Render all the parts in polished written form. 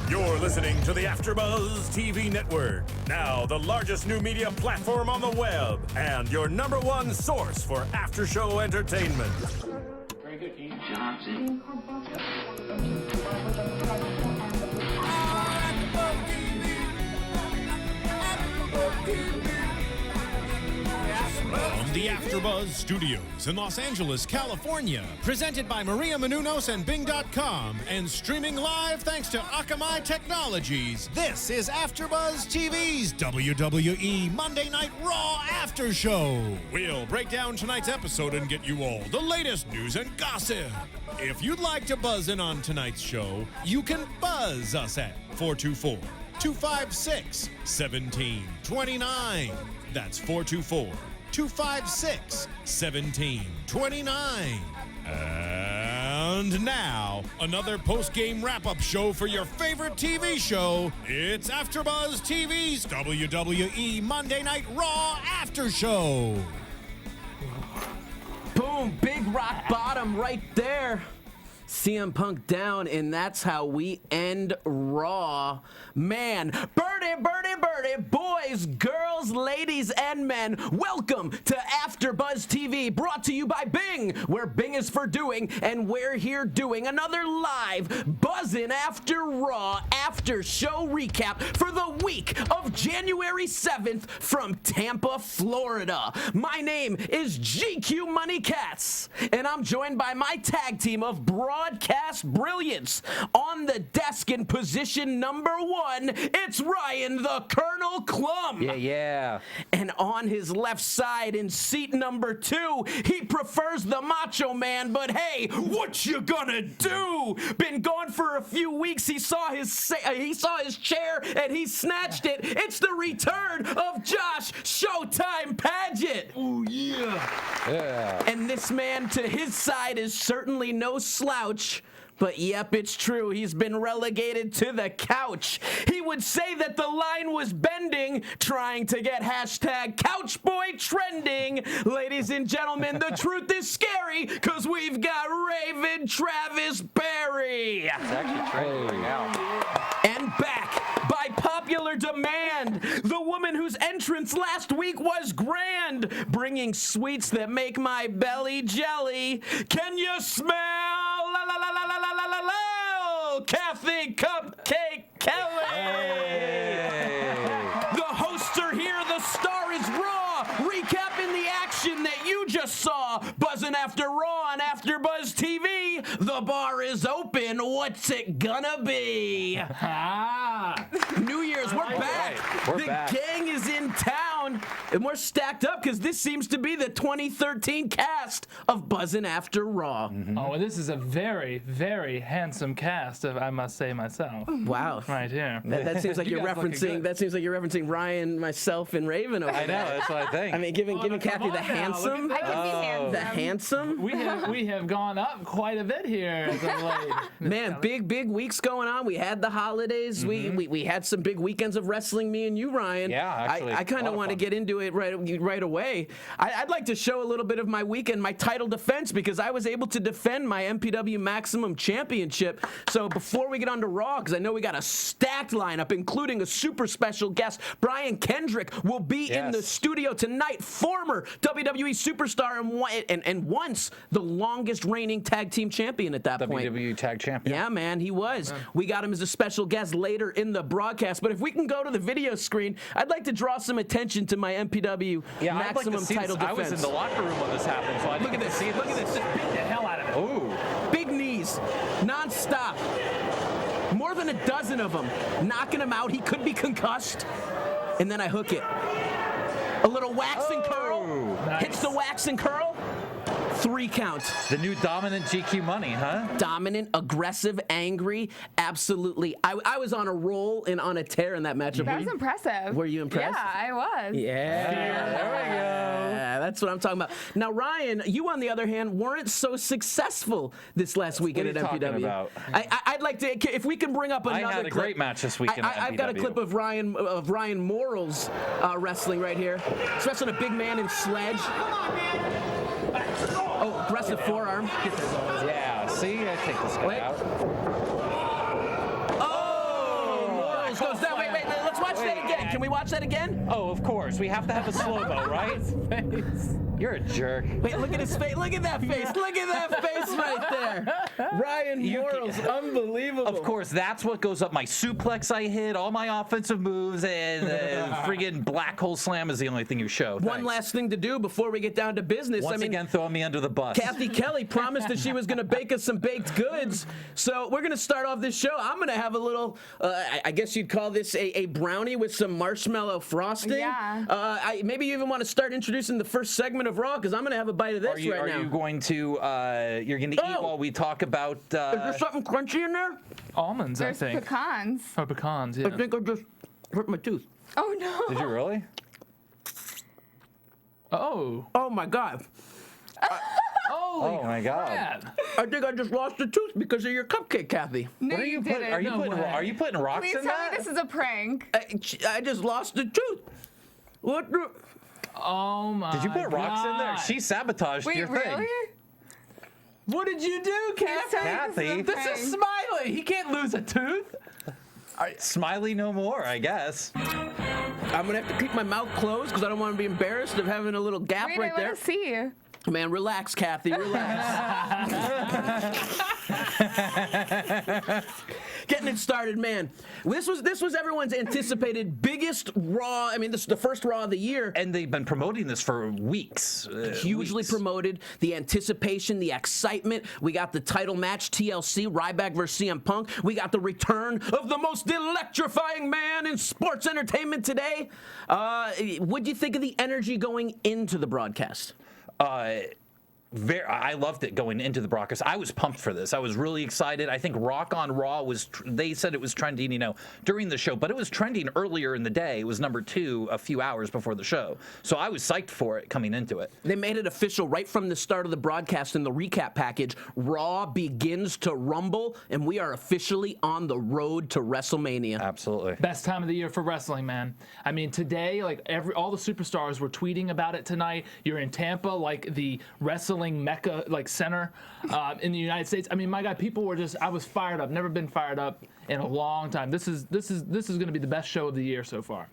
You're listening to the AfterBuzz TV Network, now the largest new media platform on the web, and your #1 source for after-show entertainment. Very good, Dean Johnson. From the AfterBuzz Studios in Los Angeles, California, presented by Maria Menounos and Bing.com, and streaming live thanks to Akamai Technologies, this is AfterBuzz TV's WWE Monday Night Raw After Show. We'll break down tonight's episode and get you all the latest news and gossip. If you'd like to buzz in on tonight's show, you can buzz us at 424-256-1729. That's 424-256-1729. And now, another post-game wrap-up show for your favorite TV show. It's AfterBuzz TV's WWE Monday Night Raw After Show. Boom, big rock bottom right there. CM Punk down, and that's how we end Raw. Man, birdie, birdie, birdie, boys, girls, ladies, and men, welcome to AfterBuzz TV, brought to you by Bing, where Bing is for doing, and we're here doing another live Buzzin' After Raw After Show recap for the week of January 7th from Tampa, Florida. My name is GQ Money Katz, and I'm joined by my tag team of broadcast brilliance. On the desk in position number 1, it's Ryan the Colonel Clum. Yeah. And on his left side in seat number 2, he prefers the Macho Man, but hey, what you gonna do? Been gone for a few weeks. He saw his chair and he snatched it. It's the return of Josh Showtime Padgett. Oh yeah. And this man to his side is certainly no slouch. But yep, it's true. He's been relegated to the couch. He would say that the line was bending, trying to get hashtag Couchboy trending. Ladies and gentlemen, the truth is scary because we've got Raven Travis Berry. It's actually trending right now. And back by popular demand, the woman whose entrance last week was grand, bringing sweets that make my belly jelly. Can you smell? La la la la la la la la la. Cathy Kelley. Hey. The hosts are here. The star is Raw. Recapping the action that you just saw. Buzzing after Raw on AfterBuzz TV. The bar is open. What's it gonna be? New Year's, we're back. We're the back. gang is in town, and we're stacked up because this seems to be the 2013 cast of Buzzin' After Raw. Mm-hmm. Oh, this is a very, very handsome cast, if I must say myself. Wow. Right here. That seems like You you're guys looking referencing. good. That seems like you're referencing Ryan, myself, and Raven over I know, there. that's what I think. I mean, giving Kathy come the on now, handsome, look at that. the handsome. We have gone up quite a bit here as of late. Man, big weeks going on. We had the holidays. We had some big weekends of wrestling. Me and you, Ryan. Yeah, actually, I kind a of lot of want to fun. get into it right away. I'd like to show a little bit of my weekend, my title defense, because I was able to defend my MPW Maximum Championship. So before we get on to Raw, because I know we got a stacked lineup, including a super special guest, Brian Kendrick will be in the studio tonight. Former WWE superstar and once the longest reigning tag team champion at that point. WWE Tag Champion. Yeah, man, he was. We got him as a special guest later in the broadcast. But if we can go to the video screen, I'd like to draw some attention to my MPW Maximum title this. defense. I was in the locker room when this happened, so I Look didn't at this. see this. Look at this. Just beat the hell out of it. Ooh. Big knees, non-stop. More than a dozen of them. Knocking him out. He could be concussed. And then I hook it. A little wax and curl. Nice. Hits the wax and curl. 3 counts. The new dominant GQ Money, huh? Dominant, aggressive, angry, absolutely. I was on a roll and on a tear in that matchup. That was impressive. Were you impressed? Yeah, I was. Yeah. There we go. Yeah, that's what I'm talking about. Now, Ryan, you on the other hand weren't so successful this last weekend What at are you talking MPW. about? I'd like to, if we can bring up another I had a clip. great match this weekend at I've got a MPW. clip of Ryan Morrill's wrestling right here. He's wrestling a big man in Sledge. Oh, aggressive forearm. Yeah, see, I take this guy Wait. out. Oh! that again? Can we watch that again? Oh, of course. We have to have a slow-mo, right? You're a jerk. Wait, look at his face. Look at that face. Look at that face right there. Ryan Morrill's unbelievable. Of course, that's what goes up my suplex I hit, all my offensive moves, and friggin' black hole slam is the only thing you show. One last thing to do before we get down to business. Once again, throwing me under the bus. Cathy Kelley promised that she was going to bake us some baked goods. So we're going to start off this show. I'm going to have a little, I guess you'd call this a brownie with some marshmallow frosting. Yeah. Maybe you even want to start introducing the first segment of Raw, because I'm going to have a bite of this right now. Are you going to, you're going to eat while we talk about... Is there something crunchy in there? Almonds, There's I think. pecans. Or pecans, yeah. I think I just hurt my tooth. Oh no. Did you really? Oh. Oh my God. Holy Oh my God. crap. I think I just lost a tooth because of your cupcake, Kathy. No, What are you didn't. putting? Are you No putting? way. Are you putting rocks Please in tell that? me this is a prank. I just lost a tooth. What the? Oh my Did you put rocks in there? God. She sabotaged Wait, your really? thing. What did you do, Please Kathy? tell me Kathy. this This is is a prank. Smiley. He can't lose a tooth. Smiley no more, I guess. I'm gonna have to keep my mouth closed because I don't want to be embarrassed of having a little gap Wait, right I there. want to see. Man, relax, Kathy, relax. Getting it started, man. This was everyone's anticipated biggest Raw. I mean, this is the first Raw of the year. And they've been promoting this for weeks. Hugely weeks. promoted. The anticipation, the excitement. We got the title match, TLC, Ryback versus CM Punk. We got the return of the most electrifying man in sports entertainment today. What do you think of the energy going into the broadcast? I loved it going into the broadcast. I was pumped for this. I was really excited. I think Rock on Raw was, they said it was trending, during the show, but it was trending earlier in the day. It was number 2 a few hours before the show. So I was psyched for it coming into it. They made it official right from the start of the broadcast in the recap package. Raw begins to rumble, and we are officially on the road to WrestleMania. Absolutely. Best time of the year for wrestling, man. I mean, today, like all the superstars were tweeting about it tonight. You're in Tampa, like the wrestling mecca, like center in the United States. I mean, my God, people were I was fired up. Never been fired up in a long time. This is going to be the best show of the year so far.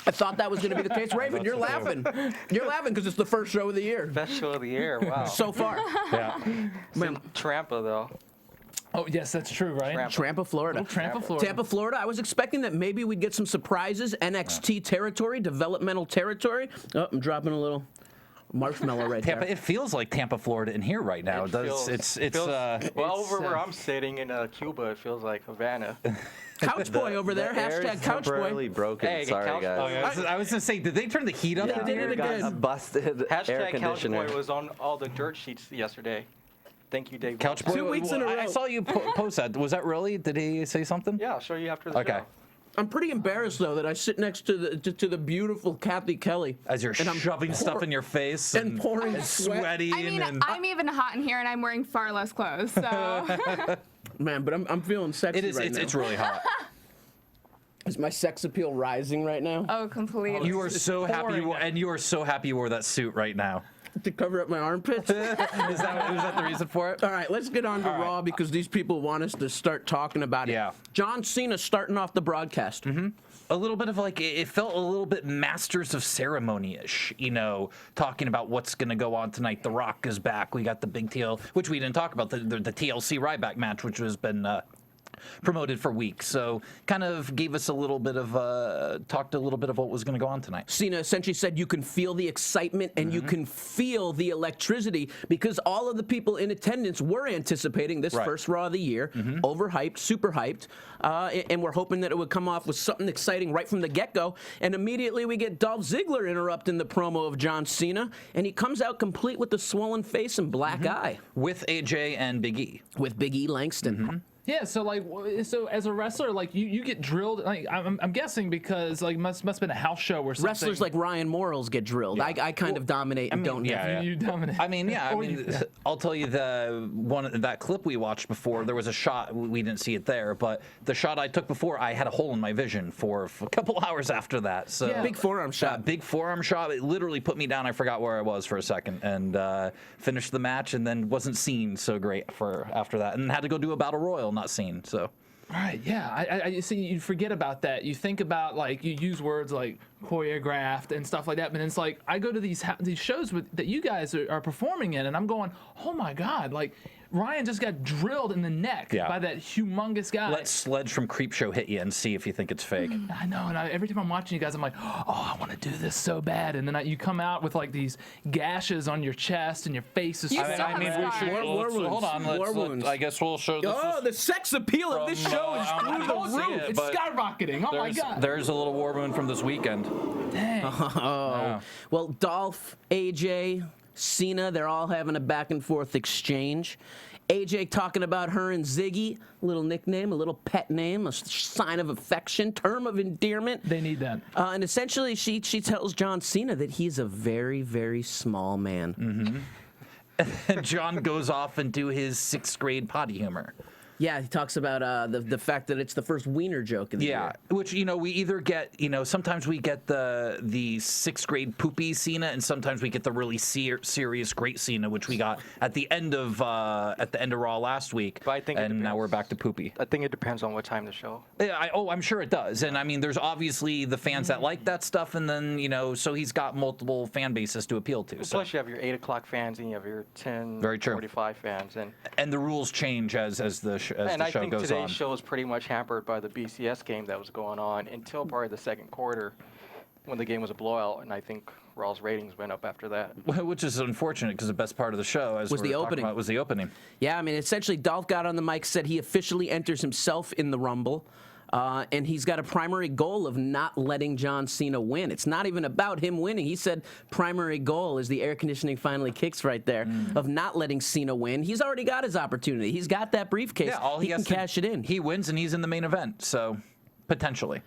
I thought that was going to be the case. Raven, you're laughing. You're laughing because it's the first show of the year. Best show of the year. Wow. So far. Yeah. Man, Trampa though. Oh, yes, that's true, right? Tampa, Florida. Tampa, Florida. Tampa, Florida. I was expecting that maybe we'd get some surprises. NXT territory, developmental territory. Oh, I'm dropping a little marshmallow right Tampa, there. it feels like Tampa, Florida in here right now. Over where I'm sitting in Cuba, it feels like Havana. Couch boy over there. Hashtag couch boy. Broken. Hey, Sorry, couch guys. boy. I was going to say, did they turn the heat up? Yeah, they did it Got again. a busted air Hashtag conditioner. Couchboy was on all the dirt sheets yesterday. Thank you, Dave. Couch boy. 2 weeks in a row. I saw you post that. Was that really? Did he say something? Yeah, I'll show you after the Okay. show. I'm pretty embarrassed though that I sit next to the beautiful Cathy Kelley As you're and I'm shoving stuff in your face and pouring sweat. sweaty. I mean, and I'm even hot in here, and I'm wearing far less clothes. So Man, but I'm feeling sexy it is. right now. It's really hot. Is my sex appeal rising right now? oh, completely. You are so happy, and you are so happy you wore that suit right now. To cover up my armpits? Was that the reason for it? All right, let's get on to Raw because these people want us to start talking about it. Yeah. John Cena starting off the broadcast. Mm-hmm. A little bit of it felt a little bit Masters of Ceremony-ish, talking about what's going to go on tonight. The Rock is back. We got the big deal, which we didn't talk about, the TLC Ryback match, which has been promoted for weeks. So kind of gave us a little bit of, talked a little bit of what was going to go on tonight. Cena essentially said you can feel the excitement and you can feel the electricity because all of the people in attendance were anticipating this first Raw of the year, overhyped, super hyped, and we're hoping that it would come off with something exciting right from the get-go. And immediately we get Dolph Ziggler interrupting the promo of John Cena, and he comes out complete with a swollen face and black eye. With AJ and Big E. With Big E Langston. Yeah, so so as a wrestler, you get drilled. Like I'm guessing because must have been a house show or something. Wrestlers like Ryan Morrill's get drilled. Yeah. I kind of dominate and don't. You dominate. I mean, I'll tell you that clip we watched before. There was a shot we didn't see it there, but the shot I took before, I had a hole in my vision for a couple hours after that. So big forearm shot. Big forearm shot. It literally put me down. I forgot where I was for a second and finished the match, and then wasn't seen so great for after that, and had to go do a battle royal, not seen. So. Right, yeah. I see. You forget about that. You think about like you use words like choreographed and stuff like that, but it's like I go to these shows that you guys are performing in, and I'm going, oh my god, like Ryan just got drilled in the neck by that humongous guy. Let Sledge from Creepshow hit you and see if you think it's fake. I know, and every time I'm watching you guys, I'm like, oh, I want to do this so bad, and then you come out with like these gashes on your chest and your face is. You so saw I mean, we should. War wounds. Hold on. War wounds. I guess we'll show this. Oh, the sex appeal of this show is through the roof. It's skyrocketing. Oh my god. There's a little war wound from this weekend. Dang. Oh. Well, Dolph, AJ, Cena, they're all having a back and forth exchange. AJ talking about her and Ziggy, a little nickname, a little pet name, a sign of affection, term of endearment. They need that. And essentially, she tells John Cena that he's a very, very small man. And John goes off into his 6th grade potty humor. Yeah, he talks about the fact that it's the first wiener joke of the year. Which, we either get, sometimes we get the 6th grade poopy Cena, and sometimes we get the really serious great Cena, which we got at the end of Raw last week. But I think and now we're back to poopy. I think it depends on what time the show. I'm sure it does. And I mean, there's obviously the fans that like that stuff, and then, so he's got multiple fan bases to appeal to. Plus, you have your 8 o'clock fans and you have your 10:45 fans. And the rules change as the show goes on. And I think today's show is pretty much hampered by the BCS game that was going on until probably the second quarter when the game was a blowout, and I think Raw's ratings went up after that. Which is unfortunate because the best part of the show, as was we the were talking opening. about, was the opening. Yeah, I mean, essentially, Dolph got on the mic, said he officially enters himself in the Rumble. And he's got a primary goal of not letting John Cena win. It's not even about him winning. He said primary goal is the air conditioning finally kicks right there of not letting Cena win. He's already got his opportunity. He's got that briefcase. Yeah, all he can cash it in. He wins and he's in the main event, so potentially.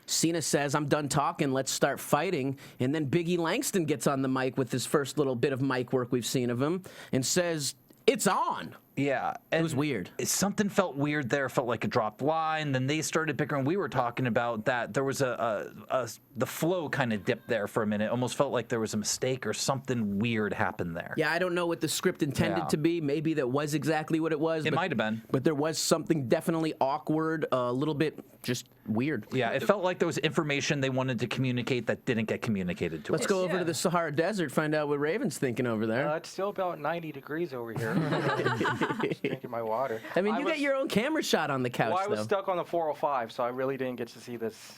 Cena says, I'm done talking, let's start fighting. And then Biggie Langston gets on the mic with his first little bit of mic work we've seen of him and says, it's on. Yeah. It was weird. Something felt weird there. Felt like a dropped line. Then they started bickering. We were talking about that. There was the flow kind of dipped there for a minute. Almost felt like there was a mistake or something weird happened there. Yeah, I don't know what the script intended to be. Maybe that was exactly what it was. It might have been. But there was something definitely awkward, a little bit just weird. Yeah, it felt like there was information they wanted to communicate that didn't get communicated to us. Let's go over to the Sahara Desert, find out what Raven's thinking over there. It's still about 90 degrees over here. Just drinking my water. I mean, you got your own camera shot on the couch, Well, I was though. stuck on the 405, so I really didn't get to see this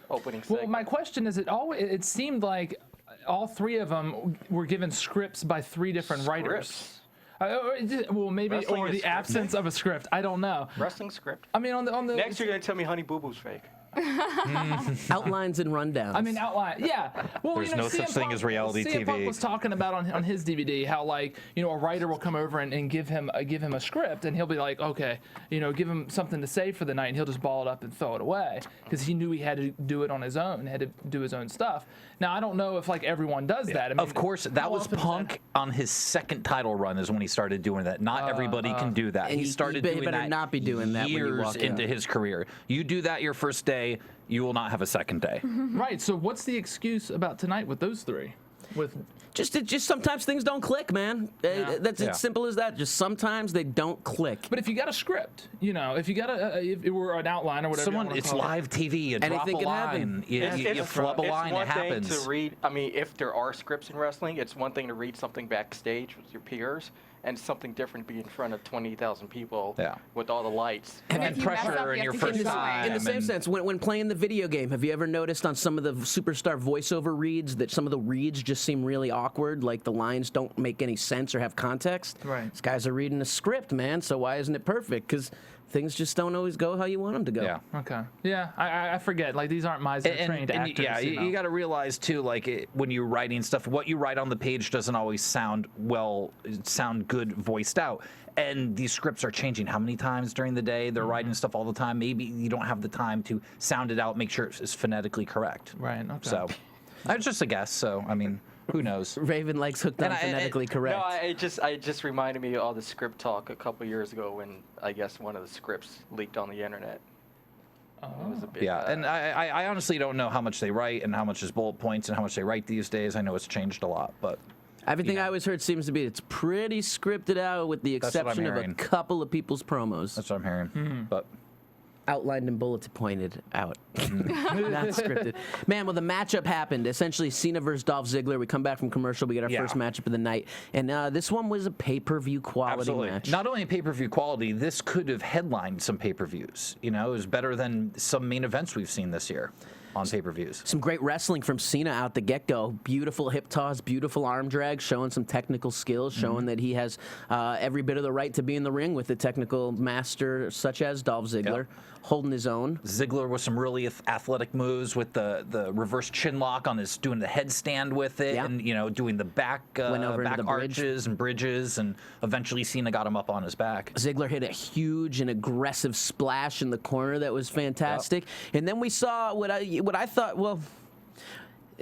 opening segment. Well, my question is, it seemed like all three of them were given scripts by 3 different writers. Well, maybe, Wrestling or is the scripted. absence of a script. I don't know. Wrestling script. I mean, on the Next, you're gonna tell me Honey Boo Boo's fake. Outlines and rundowns. I mean, outline. Yeah. Well, There's no such thing as reality CM Punk TV. was talking about on his DVD how, like, a writer will come over and give him a script, and he'll be like, okay, give him something to say for the night, and he'll just ball it up and throw it away because he knew he had to do it on his own, had to do his own stuff. Now, I don't know if like everyone does that. I mean, Of course, that how was often is Punk on his second title run is when he started doing that. Not everybody can do that. And He he started better doing that not be doing that when you years walk in. into his career. You do that your first day, you will not have a second day. Right. So what's the excuse about tonight with those 3? With Just sometimes things don't click, man. That's Yeah. as simple as that. Just sometimes they don't click. But if you got a script, if you got if it were an outline or whatever, It's live TV. You drop Anything a can line. happen. You flub a line, it happens. It's one thing to read. I mean, if there are scripts in wrestling, it's one thing to read something backstage with your peers, and something different to be in front of 20,000 people with all the lights. And if you mess pressure up, in you your have to first keep going. time. In the same and- sense, when playing the video game, have you ever noticed on some of the superstar voiceover reads that some of the reads just seem really awkward, like the lines don't make any sense or have context? Right. These guys are reading a script, man, so why isn't it perfect? Because things just don't always go how you want them to go. Yeah. Okay. Yeah, I forget. Like, these aren't Meisner trained actors. Yeah, you got to realize too, like when you're writing stuff, what you write on the page doesn't always sound good voiced out. And these scripts are changing how many times during the day? They're writing stuff all the time. Maybe you don't have the time to sound it out, make sure it's phonetically correct. Right. Okay. So, that's just a guess. So, I mean, who knows? Raven likes hooked on And phonetically correct. No, it just reminded me of all the script talk a couple years ago when I guess one of the scripts leaked on the internet. It was a bit, Yeah, and I honestly don't know how much they write and how much is bullet points and how much they write these days. I know it's changed a lot, but Everything I always heard seems to be it's pretty scripted out, with the That's what I'm exception of a hearing. couple of people's promos. That's what I'm hearing. But Outlined and bullet pointed out. Not scripted. Man, well, the matchup happened. Essentially, Cena versus Dolph Ziggler. We come back from commercial. We get our first matchup of the night. And this one was a pay-per-view quality match. Not only pay-per-view quality, this could have headlined some pay-per-views. You know, it was better than some main events we've seen this year on pay-per-views. Some great wrestling from Cena out the get-go. Beautiful hip toss, beautiful arm drag, showing some technical skills, showing that he has every bit of the right to be in the ring with a technical master such as Dolph Ziggler, holding his own. Ziggler with some really athletic moves with the reverse chin lock on his, doing the headstand with it, and you know, doing the back Went over into back the bridge. arches and bridges, and eventually Cena got him up on his back. Ziggler hit a huge and aggressive splash in the corner that was fantastic. And then we saw what I thought, well,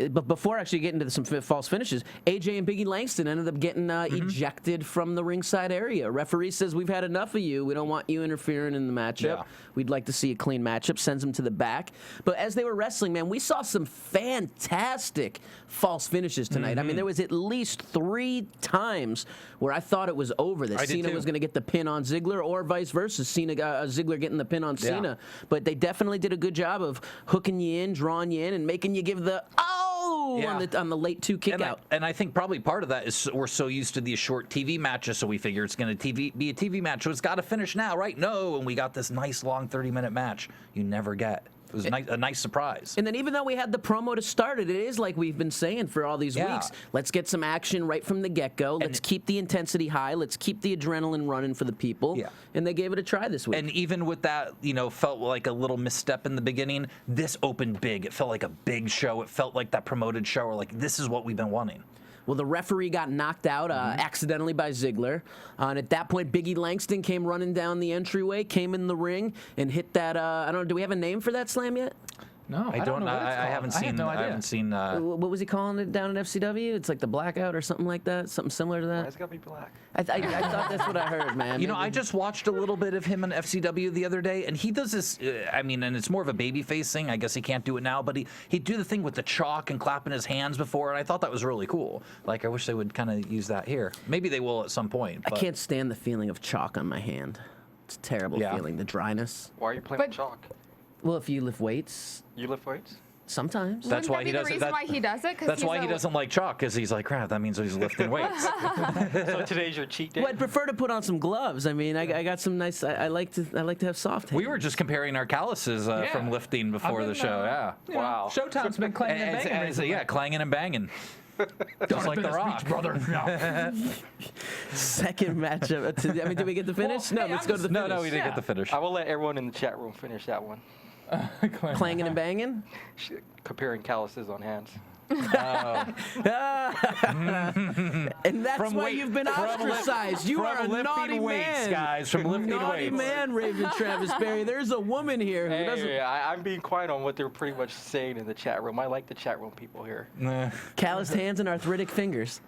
but before actually getting into some false finishes, AJ and Biggie Langston ended up getting ejected from the ringside area. Referee says, we've had enough of you. We don't want you interfering in the matchup. Yeah. We'd like to see a clean matchup. Sends them to the back. But as they were wrestling, man, we saw some fantastic false finishes tonight. I mean, there was at least 3 times where I thought it was over, that I did Cena too. was going to get the pin on Ziggler, or vice versa, Ziggler getting the pin on Cena. But they definitely did a good job of hooking you in, drawing you in, and making you give the on the late 2 kick out. And I think probably part of that is we're so used to these short TV matches, so we figure it's going to be a TV match, so it's got to finish now, right? No, and we got this nice long 30-minute match you never get. It was a nice surprise. And then even though we had the promo to start it, it is like we've been saying for all these weeks, let's get some action right from the get-go. Let's keep the intensity high. Let's keep the adrenaline running for the people. Yeah. And they gave it a try this week. And even with that, you know, felt like a little misstep in the beginning. This opened big. It felt like a big show. It felt like that promoted show, or like, this is what we've been wanting. Well, the referee got knocked out accidentally by Ziggler. And at that point, Biggie Langston came running down the entryway, came in the ring, and hit that, I don't know, do we have a name for that slam yet? No, I don't know what it's I called. haven't seen. I have no idea. I haven't seen. What was he calling it down at FCW? It's like the blackout or something like that? Something similar to Why that? it's got to be black? I thought that's what I heard, man. You know, I just watched a little bit of him in FCW the other day, and he does this. I mean, and it's more of a babyface thing. I guess he can't do it now, but he'd do the thing with the chalk and clapping his hands before, and I thought that was really cool. Like, I wish they would kind of use that here. Maybe they will at some point. I But can't stand the feeling of chalk on my hand. It's a terrible feeling, the dryness. Why are you playing with chalk? Well, if you lift weights, You lift weights? sometimes. That's why he Wouldn't that does be it. the reason why he does it? 'Cause That's he's why he doesn't like chalk, because he's like, crap, that means he's lifting weights. So today's your cheat day? Well, I'd prefer to put on some gloves. I mean, I got some nice. I like to have soft hands. We were just comparing our calluses from lifting before the show. Yeah. Wow. Showtime's been clanging and banging recently. Yeah, clanging and banging. Just like The Rock. brother. Second matchup. I mean, did we get the finish? No, hey, let's I'm go to the just- finish. No, we didn't get the finish. I will let everyone in the chat room finish that one. Clanging and banging. Comparing calluses on hands. And that's From why weight- you've been from ostracized. You are a lifting naughty weights, man, guys. From lifting naughty weights. man, Raven Travis Berry. There's a woman here who doesn't. Hey, I'm being quiet on what they're pretty much saying in the chat room. I like the chat room people here. Calloused hands and arthritic fingers.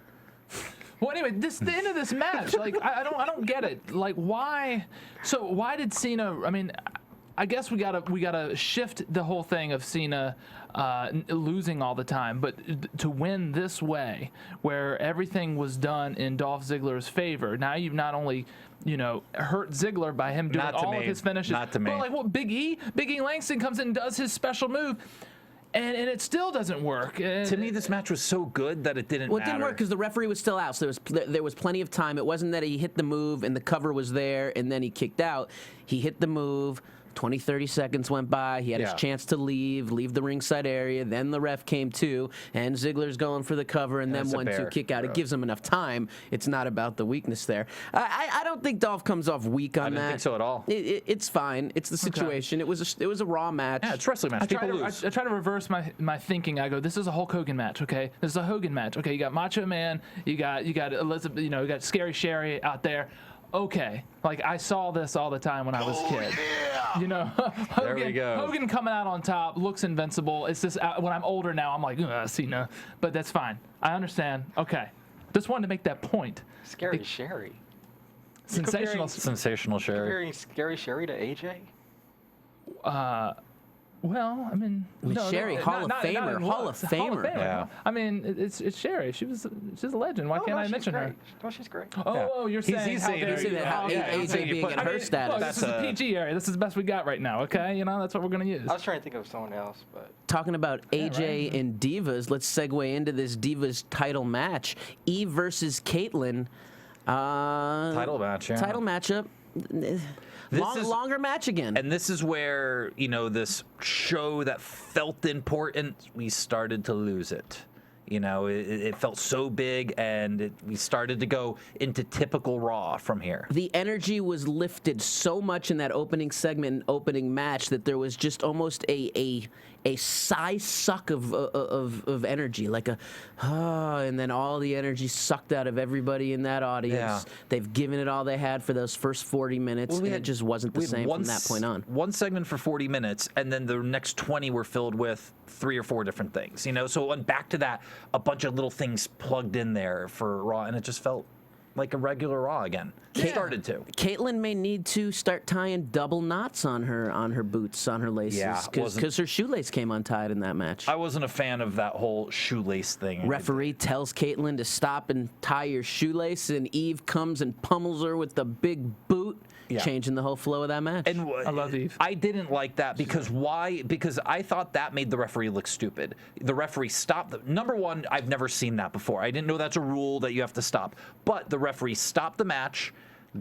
Well, anyway, the end of this match, like I don't get it. Like why? So why did Cena? I mean, I guess we gotta shift the whole thing of Cena losing all the time, but to win this way, where everything was done in Dolph Ziggler's favor. Now you've not only hurt Ziggler by him doing Not to all me. of his finishes, Not to me. but like what Big E Langston comes in and does his special move. And it still doesn't work. To me, this match was so good that it didn't Well, it matter. didn't work because the referee was still out, so there was plenty of time. It wasn't that he hit the move and the cover was there and then he kicked out. He hit the move. 20, 30 seconds went by. He had his chance to leave the ringside area. Then the ref came to, and Ziggler's going for the cover, and then That's a 1-2 bear. kick out. It gives him enough time. It's not about the weakness there. I don't think Dolph comes off weak on I that. didn't think so at all. It's fine. It's the situation. It was a raw match. Yeah, it's a wrestling match. I People lose. try to reverse my thinking. I go, this is a Hulk Hogan match, okay? This is a Hogan match, okay? You got Macho Man, you got Elizabeth, you got Scary Sherry out there. Okay, like I saw this all the time when I was a kid. There we go. Hogan coming out on top looks invincible. It's just when I'm older now, I'm like, Cena, but that's fine. I understand. Okay, just wanted to make that point. Scary Sherry. Sensational. Sensational Sherry. Comparing Scary Sherry to AJ? Well, I mean, Sherry, Hall of Famer, Hall of Famer. Yeah. I mean, it's Sherry. She's a legend. Why can't I mention her? No, she's great. Oh, you're saying he's how saying dare he's you. saying how AJ being in her status. Look, this is the PG area. This is the best we got right now. Okay, that's what we're gonna use. I was trying to think of someone else, but Talking about AJ and Divas, let's segue into this Divas title match. Eve versus Caitlyn. Title match, yeah. Title matchup. Longer match again. And this is where, this show that felt important, we started to lose it. It felt so big, and we started to go into typical Raw from here. The energy was lifted so much in that opening segment and opening match that there was just almost a sigh suck of energy, like and then all the energy sucked out of everybody in that audience. Yeah. They've given it all they had for those first 40 minutes, and it just wasn't the same from that point on. One segment for 40 minutes, and then the next 20 were filled with 3 or 4 different things. So on back to that, a bunch of little things plugged in there for Raw, and it just felt like a regular Raw again. It started to. Caitlyn may need to start tying double knots on her boots, on her laces, because her shoelace came untied in that match. I wasn't a fan of that whole shoelace thing. Referee tells Caitlyn to stop and tie your shoelace, and Eve comes and pummels her with the big boot, changing the whole flow of that match. And I love Eve. I didn't like that because why? Because I thought that made the referee look stupid. The referee stopped. Number one, I've never seen that before. I didn't know that's a rule that you have to stop. But the referee stopped the match,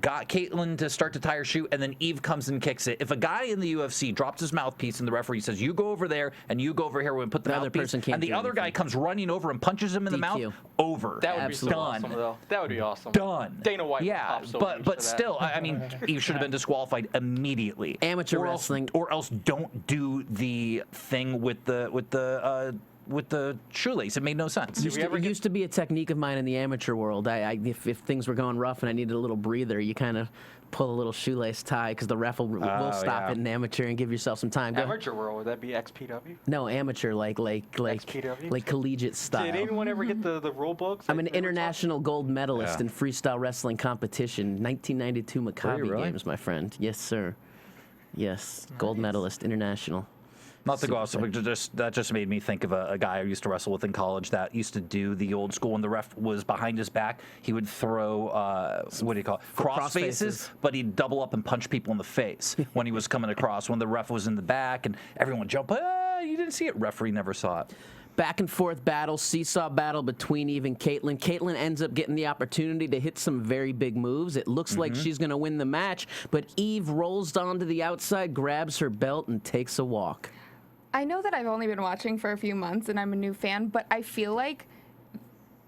got Caitlyn to start to tie her shoe, and then Eve comes and kicks it. If a guy in the UFC drops his mouthpiece and the referee says, you go over there and you go over here and put the other mouthpiece, person can't and the do other guy anything. comes running over and punches him in the DQ. mouth, over. that would be so Done. awesome, though. That would be awesome. Done. Dana White would yeah, pop so huge but for that. still, I mean, Eve should have been disqualified immediately. Amateur or wrestling. or else don't do the thing with the shoelace. It made no sense. It used to be a technique of mine in the amateur world. If things were going rough and I needed a little breather, you kind of pull a little shoelace tie because the ref will stop it in amateur and give yourself some time. Amateur world, would that be XPW? No, amateur, like XPW? like collegiate style. Did anyone ever get the rule books? I'm an international gold medalist in freestyle wrestling competition, 1992 Maccabi really? Games, my friend. Yes, sir. Yes, gold medalist, international. Not to go off, but that just made me think of a guy I used to wrestle with in college that used to do the old school when the ref was behind his back. He would throw, what do you call it? Cross faces, but he'd double up and punch people in the face when he was coming across, when the ref was in the back, and everyone would jump, you didn't see it. Referee never saw it. Back and forth battle, seesaw battle between Eve and Caitlyn. Caitlyn ends up getting the opportunity to hit some very big moves. It looks like she's going to win the match, but Eve rolls onto the outside, grabs her belt, and takes a walk. I know that I've only been watching for a few months and I'm a new fan, but I feel like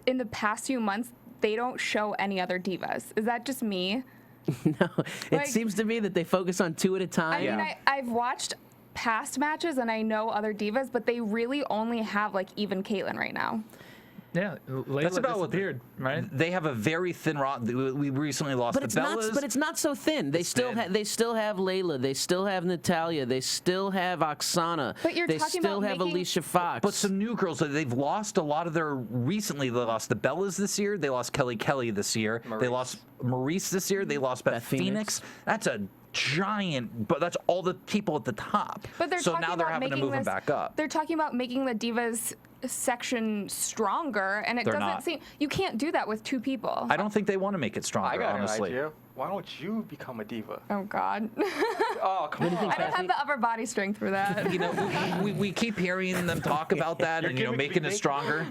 in the past few months, they don't show any other divas. Is that just me? No, it seems to me that they focus on 2 at a time. I mean, I've watched past matches and I know other divas, but they really only have like even Caitlyn right now. Yeah, Layla That's about what disappeared, right? They have a very thin roster. We recently lost But the it's Bellas. not. But it's not so thin. They still have Layla. They still have Natalia. They still have Oksana. But you're they talking still about have making- Alicia Fox. But some new girls, they've lost a lot of their. Recently, they lost the Bellas this year. They lost Cathy Kelley this year. They lost Maurice this year. They lost Beth Phoenix. That's a giant, but that's all the people at the top. But they're so talking now they're about having to making move them this, back up. They're talking about making the divas section stronger, and it They're doesn't not. seem you can't do that with 2 people. I don't think they want to make it I stronger, got honestly. an idea. Why don't you become a diva? Oh God, Oh, come on. I don't have the upper body strength for that. You know, we keep hearing them talk about that and, making it stronger.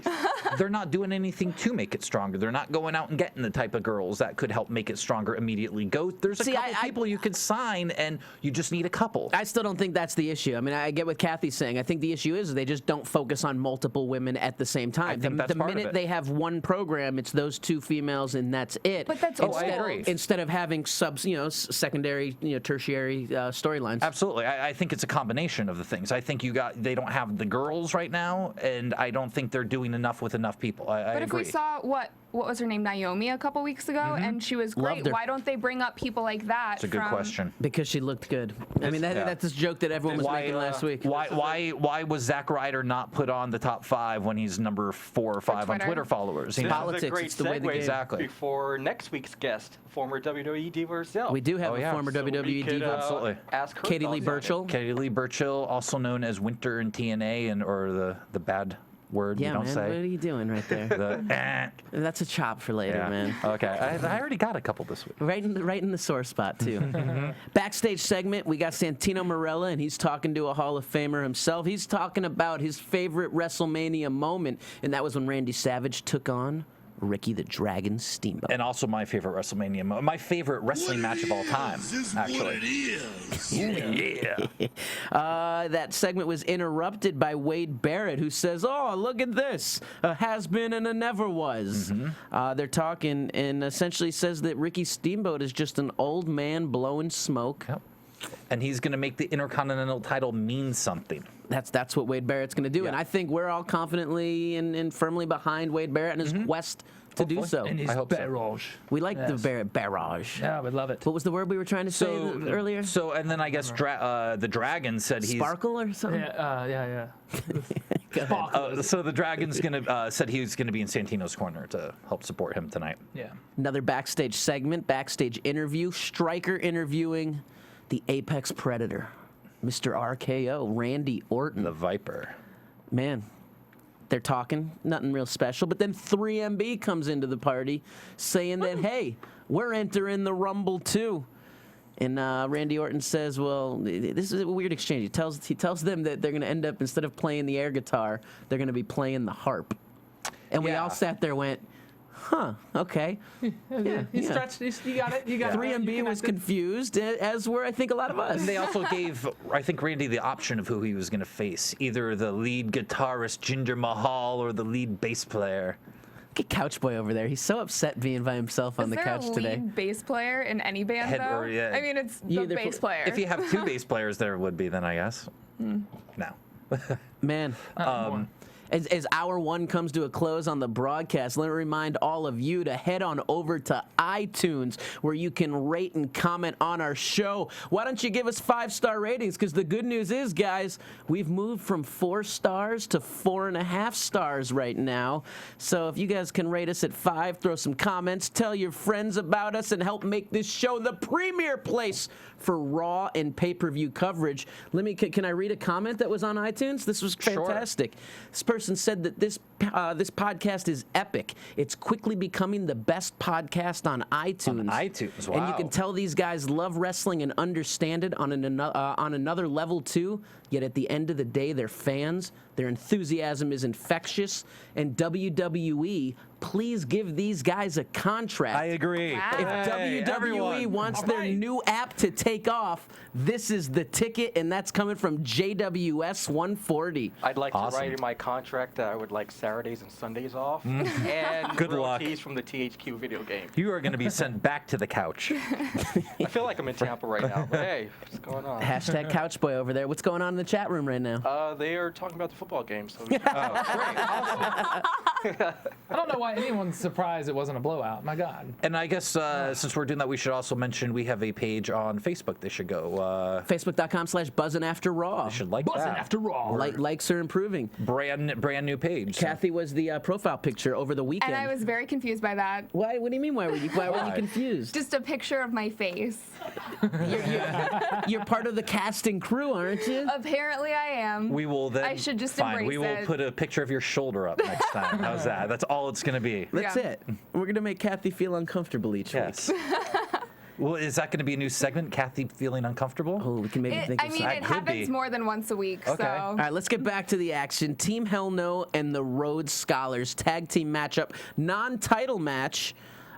They're not doing anything to make it stronger. They're not going out and getting the type of girls that could help make it stronger immediately. There's a couple people you could sign, and you just need a couple. I still don't think that's the issue. I mean, I get what Cathy's saying. I think the issue is they just don't focus on multiple women at the same time. I think that's the part of minute it. they have one program, it's those 2 females and that's it. But that's I agree. Instead of having secondary, tertiary storylines. Absolutely. I think it's a combination of the things. I think they don't have the girls right now, and I don't think they're doing enough with enough people. I But if agree. we saw what what was her name, Naomi, a couple weeks ago, and she was great. Loved her. Why don't they bring up people like that? It's a good question. Because she looked good. I mean, that's this joke that everyone was making last week. Why was Zack Ryder not put on the top 5 when he's number 4 or 5 on Twitter followers? This Politics, is a great it's the way the segue game. Exactly. before next week's guest, former WWE diva herself. We do have a former So we WWE could, diva. Absolutely. Ask her Katie Lee thoughts on it. Burchill. Katie Lee Burchill, also known as Winter in TNA, or the bad word Yeah, you don't man, say. what are you doing right there? The That's a chop for later, yeah. man. Okay, I already got a couple this week. Right in the sore spot too. Backstage segment, we got Santino Marella, and he's talking to a Hall of Famer himself. He's talking about his favorite WrestleMania moment, and that was when Randy Savage took on Ricky the Dragon Steamboat. And also my favorite WrestleMania my favorite wrestling match of all time, actually. That segment was interrupted by Wade Barrett, who says, "Oh, look at this, a has-been and a never was." They're talking, and essentially says that Ricky Steamboat is just an old man blowing smoke. Yep. And he's going to make the Intercontinental title mean something. That's what Wade Barrett's going to do, Yeah. and I think we're all confidently and firmly behind Wade Barrett in his quest to do so. And his I hope so. barrage. We like the Yes. Barrett barrage. Yeah, I would love it. What was the word we were trying to say earlier? So, and then I guess the Dragon said he's. Sparkle or something? Yeah. So the Dragon's gonna said he was gonna be in Santino's corner to help support him tonight. Yeah. Another backstage segment, backstage interview. Stryker interviewing the Apex Predator, Mr. RKO, Randy Orton. The Viper. Man, they're talking, nothing real special. But then 3MB comes into the party saying that, hey, we're entering the Rumble too. And Randy Orton says, well, this is a weird exchange. He tells them that they're going to end up, instead of playing the air guitar, they're going to be playing the harp. And we all sat there and went, huh, okay. You stretched. You got it. You got it. 3MB was confused, as were, I think, a lot of us. And they also gave, I think, Randy the option of who he was going to face. Either the lead guitarist, Jinder Mahal, or the lead bass player. Look at Couch Boy over there. He's so upset being by himself on the couch Is there a today. lead bass player in any band, Head- though? or, yeah. I mean, it's You the either bass player. If you have 2 bass players, there would be then, I guess. No. Man. As hour 1 comes to a close on the broadcast, let me remind all of you to head on over to iTunes, where you can rate and comment on our show. Why don't you give us 5-star ratings? Because the good news is, guys, we've moved from 4 stars to 4.5 stars right now. So if you guys can rate us at 5, throw some comments, tell your friends about us, and help make this show the premier place for Raw and pay-per-view coverage. Can I read a comment that was on iTunes? This was fantastic. This person said that this podcast is epic. It's quickly becoming the best podcast on iTunes. On iTunes, And you wow. can tell these guys love wrestling and understand it on another level too. Yet at the end of the day, they're fans. Their enthusiasm is infectious. And WWE, please give these guys a contract. I agree. Wow. If Hey, WWE everyone. wants their new app to take off, this is the ticket, and that's coming from JWS 140. I'd like Awesome. to write in my contract that I would like Saturdays and Sundays off, and Good luck. royalties from the THQ video game. You are going to be sent back to the couch. I feel like I'm in Tampa right now, but hey, what's going on? Hashtag Couchboy over there. What's going on in the chat room right now? They are talking about the football game, so I don't know why anyone's surprised it wasn't a blowout. My God. And I guess since we're doing that, we should also mention we have a page on Facebook. They should go. Facebook.com/BuzzingAfterRaw. They should like Buzzing that. after Raw. Likes are improving. Brand new page. Kathy was the profile picture over the weekend. and I was very confused by that. Why? What do you mean? Why were you confused? Just a picture of my face. You're part of the casting crew, aren't you? Apparently, I am. We will then. I should just fine. embrace We will it. put a picture of your shoulder up next time. How's that? That's all it's going to be. That's Yeah. it. We're gonna make Kathy feel uncomfortable each week. Yes. Well, is that going to be a new segment? Kathy feeling uncomfortable? Oh, we can maybe think I of mean, something. it could happens be. more than once a week. Okay. So. All right, let's get back to the action. Team Hell No and the Rhodes Scholars tag team matchup, non-title match.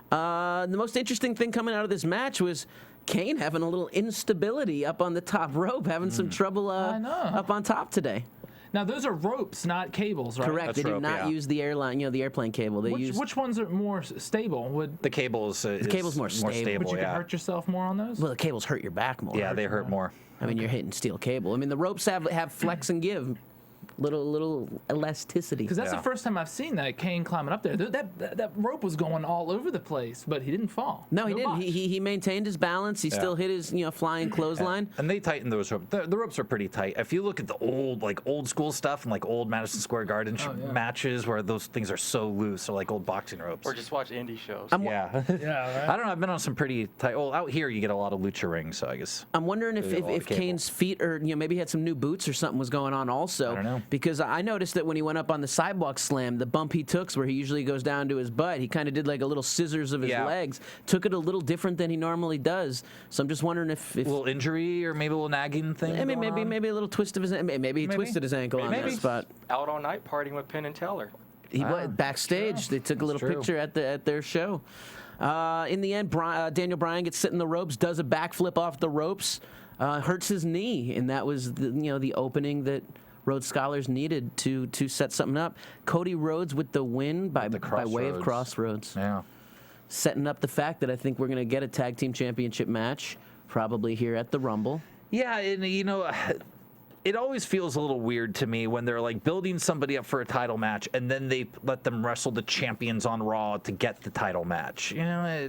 The most interesting thing coming out of this match was Kane having a little instability up on the top rope, having some trouble up on top today. Now those are ropes, not cables, right? Correct. That's They do rope, not yeah. use the airplane cable. They use Which ones are more stable? The cable's cable's more stable. Would you yeah. hurt yourself more on those? well, the cables hurt your back more. Yeah, they hurt more. I mean, you're hitting steel cable. I mean, the ropes have flex and give. little elasticity. Because that's the first time I've seen that Kane climbing up there. That rope was going all over the place, but he didn't fall. No, he didn't. botch. He maintained his balance. He still hit his flying clothesline. And they tightened those ropes. The ropes are pretty tight. If you look at the old school stuff and like old Madison Square Garden matches where those things are so loose, or like old boxing ropes. Or just watch indie shows. Yeah, right? I don't know. I've been on some pretty tight. Well, out here you get a lot of lucha rings, so I guess. I'm wondering if Maybe a lot of cable. Kane's feet, or maybe he had some new boots or something was going on also. I don't know. Because I noticed that when he went up on the sidewalk slam, the bump he took, where he usually goes down to his butt, he kind of did like a little scissors of his legs. Took it a little different than he normally does. So I'm just wondering if a little injury or maybe a little nagging thing. Maybe a little twist of his. Maybe he twisted his ankle on that spot. Out all night partying with Penn and Teller. He went backstage. They took a little picture at their show. In the end, Daniel Bryan gets sit in the ropes, does a backflip off the ropes, hurts his knee, and that was the opening that Rhodes Scholars needed to set something up. Cody Rhodes with the win by way of Crossroads. Yeah. Setting up the fact that I think we're going to get a tag team championship match probably here at the Rumble. Yeah, and it always feels a little weird to me when they're like building somebody up for a title match and then they let them wrestle the champions on Raw to get the title match. I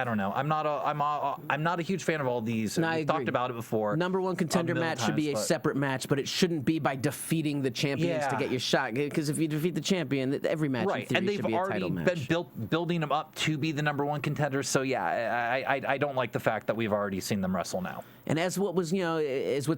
don't know. I'm not a huge fan of all these. No, We've talked about it before. Number one contender match should be a separate match, but it shouldn't be by defeating the champions to get your shot. Because if you defeat the champion, every match in theory should be a title match. And they've already been building them up to be the number one contender. So yeah, I don't like the fact that we've already seen them wrestle now. And as what's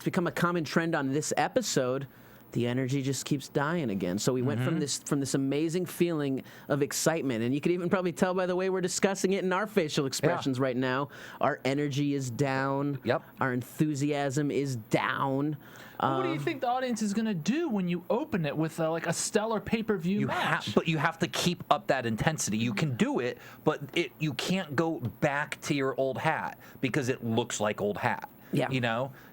become a common trend on this episode, the energy just keeps dying again. So we went from this amazing feeling of excitement, and you can even probably tell by the way we're discussing it in our facial expressions right now. Our energy is down. Yep. Our enthusiasm is down. What do you think the audience is going to do when you open it with like a stellar pay-per-view match? But you have to keep up that intensity. You can do it, but you can't go back to your old hat because it looks like old hat. Yeah.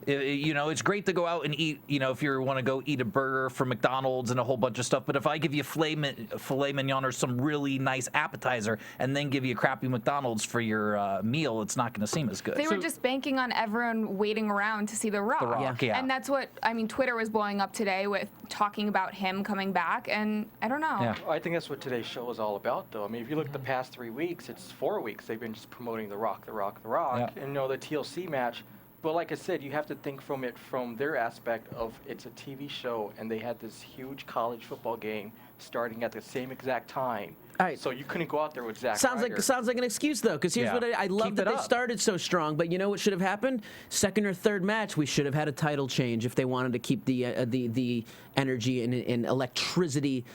It's great to go out and eat, if you want to go eat a burger from McDonald's and a whole bunch of stuff. But if I give you filet mignon or some really nice appetizer and then give you a crappy McDonald's for your meal, it's not going to seem as good. They were just banking on everyone waiting around to see The Rock. The Rock, yeah. And that's what, Twitter was blowing up today with talking about him coming back. And I don't know. Yeah. I think that's what today's show is all about, though. If you look at the past 3 weeks, it's 4 weeks they've been just promoting The Rock. Yeah. And, the TLC match. But like I said, you have to think from it from their aspect of it's a TV show, and they had this huge college football game starting at the same exact time. All right. So you couldn't go out there with Zack Sounds Ryder. like an excuse, though, because here's what I love Keep that it they up. started so strong. But you know what should have happened? Second or third match, we should have had a title change if they wanted to keep the energy and electricity,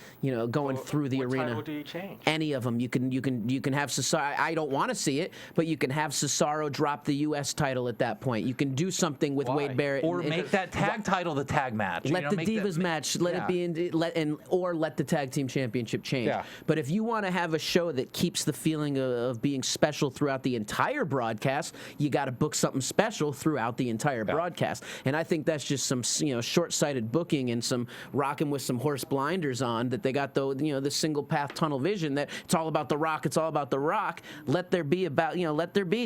going through the what arena. title do you change? Any of them, you can have Cesaro. I don't want to see it, but you can have Cesaro drop the U.S. title at that point. You can do something with Why? Wade Barrett, Or make that tag title the tag match. let the make Divas that- match, let it be or let the tag team championship change. Yeah. But if you want to have a show that keeps the feeling of being special throughout the entire broadcast, you got to book something special throughout the entire broadcast. And I think that's just some short-sighted booking and some rocking with some horse blinders on that they got the single path tunnel vision that it's all about the Rock. It's all about the Rock. Let there be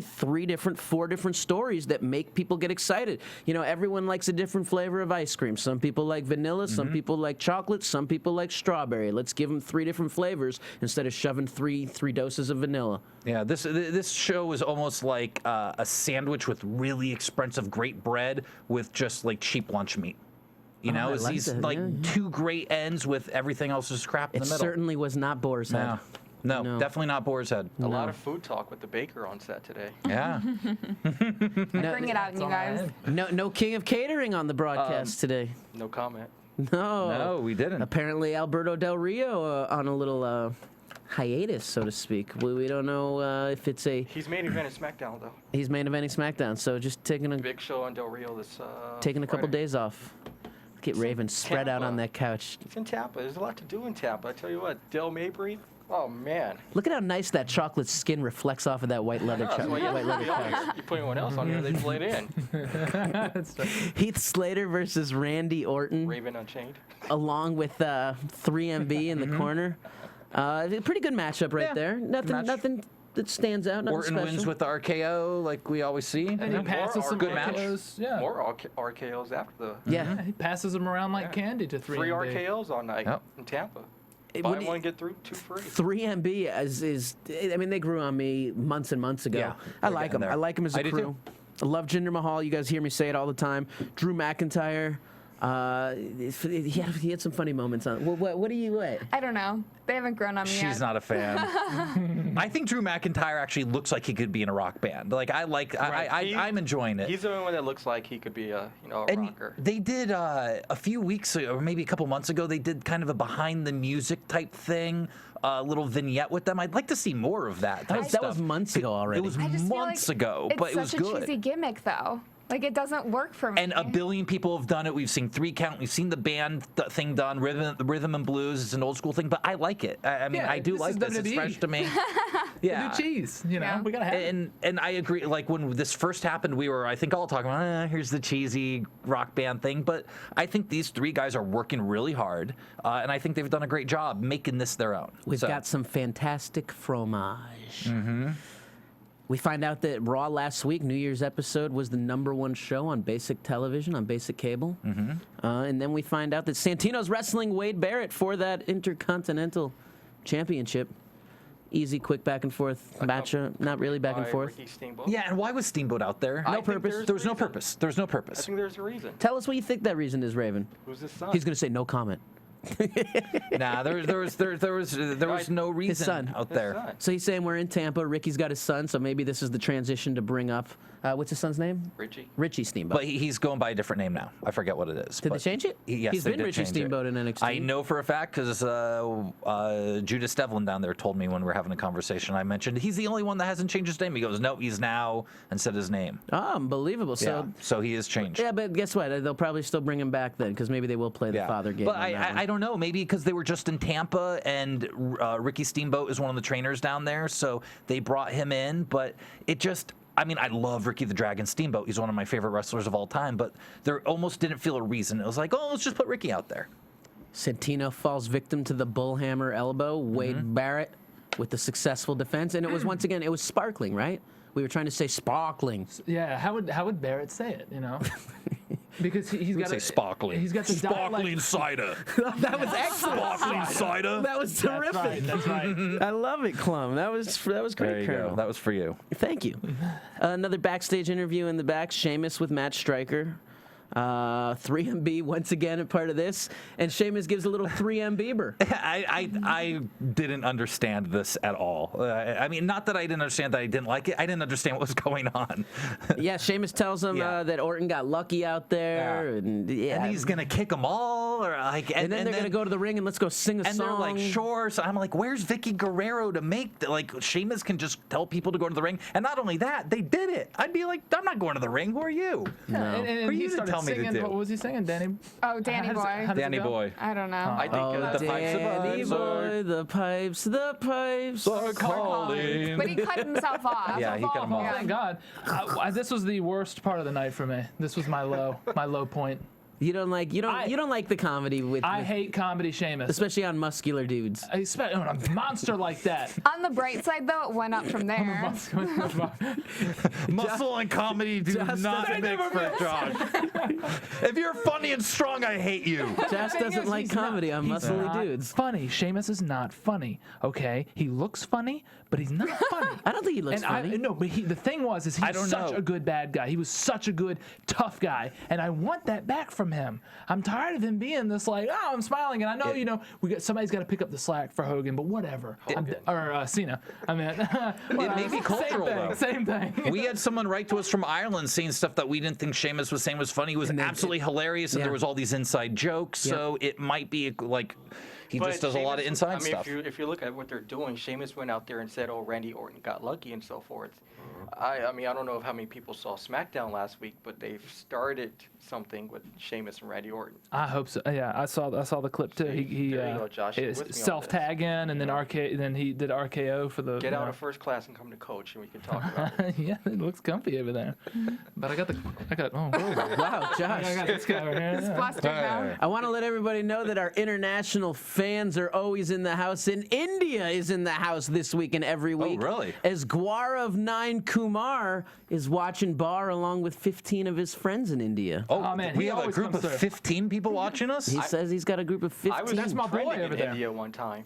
4 different stories that make people get excited. Everyone likes a different flavor of ice cream. Some people like vanilla. Some people like chocolate. Some people like strawberry. Let's give them 3 different flavors instead of shoving three doses of vanilla. Yeah, this show is almost like a sandwich with really expensive great bread with just like cheap lunch meat. I It's like these that, 2 great ends with everything else just crap in It the middle. certainly was not Boar's Head. No, No. definitely not Boar's Head. A lot of food talk with the baker on set today. Yeah. Bring it out, you guys. No king of catering on the broadcast today. No comment. No, we didn't. Apparently, Alberto Del Rio on a little hiatus, so to speak. We don't know if it's He's main event at SmackDown, though. he's main eventing SmackDown, so just taking a Big show on Del Rio this couple Friday. days off. Get Raven spread out on Tampa. that couch. It's in Tampa. There's a lot to do in Tampa. I tell you what, Del Mabry. Oh man. Look at how nice that chocolate skin reflects off of that white leather That's why white leather couch. you put anyone else on here, they play it in. Heath Slater versus Randy Orton, Raven Unchained. along with 3MB in the corner. Pretty good matchup right there. match. that stands out. Nothing Orton special. wins with the RKO like we always see. And he passes some good match. RKOs. Yeah. More RKOs after the Yeah. He passes them around like candy to 3 free RKOs all night Yep. in Tampa. It- Buy when one, it- get through 2 free. 3MB is I mean, they grew on me months and months ago. Yeah, I they're like getting them. there. I like them as a I do crew. too. I love Jinder Mahal. You guys hear me say it all the time. Drew McIntyre. He had some funny moments on. What do you? What? I don't know. They haven't grown on me yet. She's not a fan. I think Drew McIntyre actually looks like he could be in a rock band. Like I'm enjoying it. He's the only one that looks like he could be a And rocker. they did a few weeks ago, or maybe a couple months ago, they did kind of a behind the music type thing, a little vignette with them. I'd like to see more of that. Type That was stuff. months ago already. It was I just feel months like ago, it's but it was such a good. cheesy gimmick, though. Like, it doesn't work for me. And a billion people have done it. We've seen 3 count. We've seen the band thing done. Rhythm and blues. It's an old school thing, but I like it. I mean, Yeah, I do this like is this. It's WWE. fresh to me. Yeah. New cheese, you know, Yeah. we gotta have it. And I agree. Like when this first happened, we were, I think, all talking about, here's the cheesy rock band thing. But I think these 3 guys are working really hard, and I think they've done a great job making this their own. We've So, got some fantastic fromage. We find out that Raw last week, New Year's episode, was the #1 show on basic television, on basic cable. And then we find out that Santino's wrestling Wade Barrett for that Intercontinental Championship. Easy, quick back and forth matchup. Not really back and By forth. Ricky Steamboat. Yeah, and why was Steamboat out there? I think purpose. There was no reason. purpose. There was no I purpose. think there's a reason. Tell us what you think that reason is, Raven. Who's his son? He's going to say no comment. Nah, there was no reason son. out His there. son. So he's saying we're in Tampa. Ricky's got his son, so maybe this is the transition to bring up. What's his son's name? Richie. Richie Steamboat. But he's going by a different name now. I forget what it is. Did they but change it? Yes, He's they been did Richie change it. Steamboat in NXT. I know for a fact because Judas Devlin down there told me when we were having a conversation. I mentioned he's the only one that hasn't changed his name. He goes, no, he's now, and said his name. Oh, unbelievable. Yeah, so he is changed. Yeah, but guess what? They'll probably still bring him back then, because maybe they will play the father game. But on that one. I don't know. Maybe because they were just in Tampa and Ricky Steamboat is one of the trainers down there, so they brought him in. But it just, I mean, I love Ricky the Dragon Steamboat. He's one of my favorite wrestlers of all time. But there almost didn't feel a reason. It was like, oh, let's just put Ricky out there. Santino falls victim to the bullhammer elbow. Wade Barrett with the successful defense, and it was once again, it was sparkling, right? We were trying to say sparkling. Yeah, how would Barrett say it? You know, because he's got say sparkling. He's got the Sparkling cider. That was excellent. Sparkling cider. That was terrific. That's right. I love it, Clum. That was great, There you Colonel. go. That was for you. Thank you. Another backstage interview in the back. Sheamus with Matt Stryker. 3MB once again a part of this, and Sheamus gives a little 3M Bieber. I didn't understand this at all. I mean, not that I didn't understand that I didn't like it. I didn't understand what was going on. Yeah, Sheamus tells him Yeah. that Orton got lucky out there, and And he's gonna kick them all, or like, and then they're gonna go to the ring and let's go sing a And song. they're like, sure. So I'm like, where's Vicky Guerrero to make like Sheamus can just tell people to go to the ring? And not only that, they did it. I'd be like, I'm not going to the ring. Who are you? And Who are he you to started tell me to singing. do? What was he singing, Danny? Oh, Danny How does it- Boy. how does it Danny go? Boy. I don't know. I think Oh, the pipes Danny survive, boy, the pipes. Are calling. But he cut himself off. Yeah, he cut him off. Thank God. This was the worst part of the night for me. This was my low point. You don't like you don't like the comedy with, I hate comedy, Sheamus. especially on muscular dudes. Especially on a monster like that. On the bright side, though, it went up from there. Muscle and comedy do Just not doesn't mix for Josh. If you're funny and strong, I hate you. Josh thing doesn't is, like he's not- comedy on he's muscly not dudes. Funny. Sheamus is not funny. Okay, he looks funny, but he's not funny. I don't think he looks and funny. No, but the thing was, is I he's don't such know. a good bad guy. He was such a good tough guy, and I want that back from him. I'm tired of him being this like, oh, I'm smiling, and I know, somebody's got to pick up the slack for Hogan, but whatever. Or Cena. I mean, It may be cultural, though. Same thing. We had someone write to us from Ireland saying stuff that we didn't think Sheamus was saying was funny. It was absolutely hilarious, and yeah. there was all these inside jokes. So it might be like he just does a lot of inside stuff. If you look at what they're doing, Sheamus went out there and said, "Oh, Randy Orton got lucky" and so forth. I mean, I don't know how many people saw SmackDown last week, but they've started something with Sheamus and Randy Orton. I hope so. Yeah, I saw the clip too. He There you go, Josh. You're with me on self-tag in, and then he did RKO for the. Get out of first class and come to coach, and we can talk about it. Yeah, it looks comfy over there. But I got oh Wow, Josh. I got this guy right here. It's Yeah. flustered now. I want to let everybody know that our international fans are always in the house, and India is in the house this week and every week. really? As Gaurav 9 Kumar is watching Bar along with 15 of his friends in India. Oh, man, we he have a always group comes of through. 15 people watching us? He says he's got a group of 15. I was That's my boy trending over in there. India one time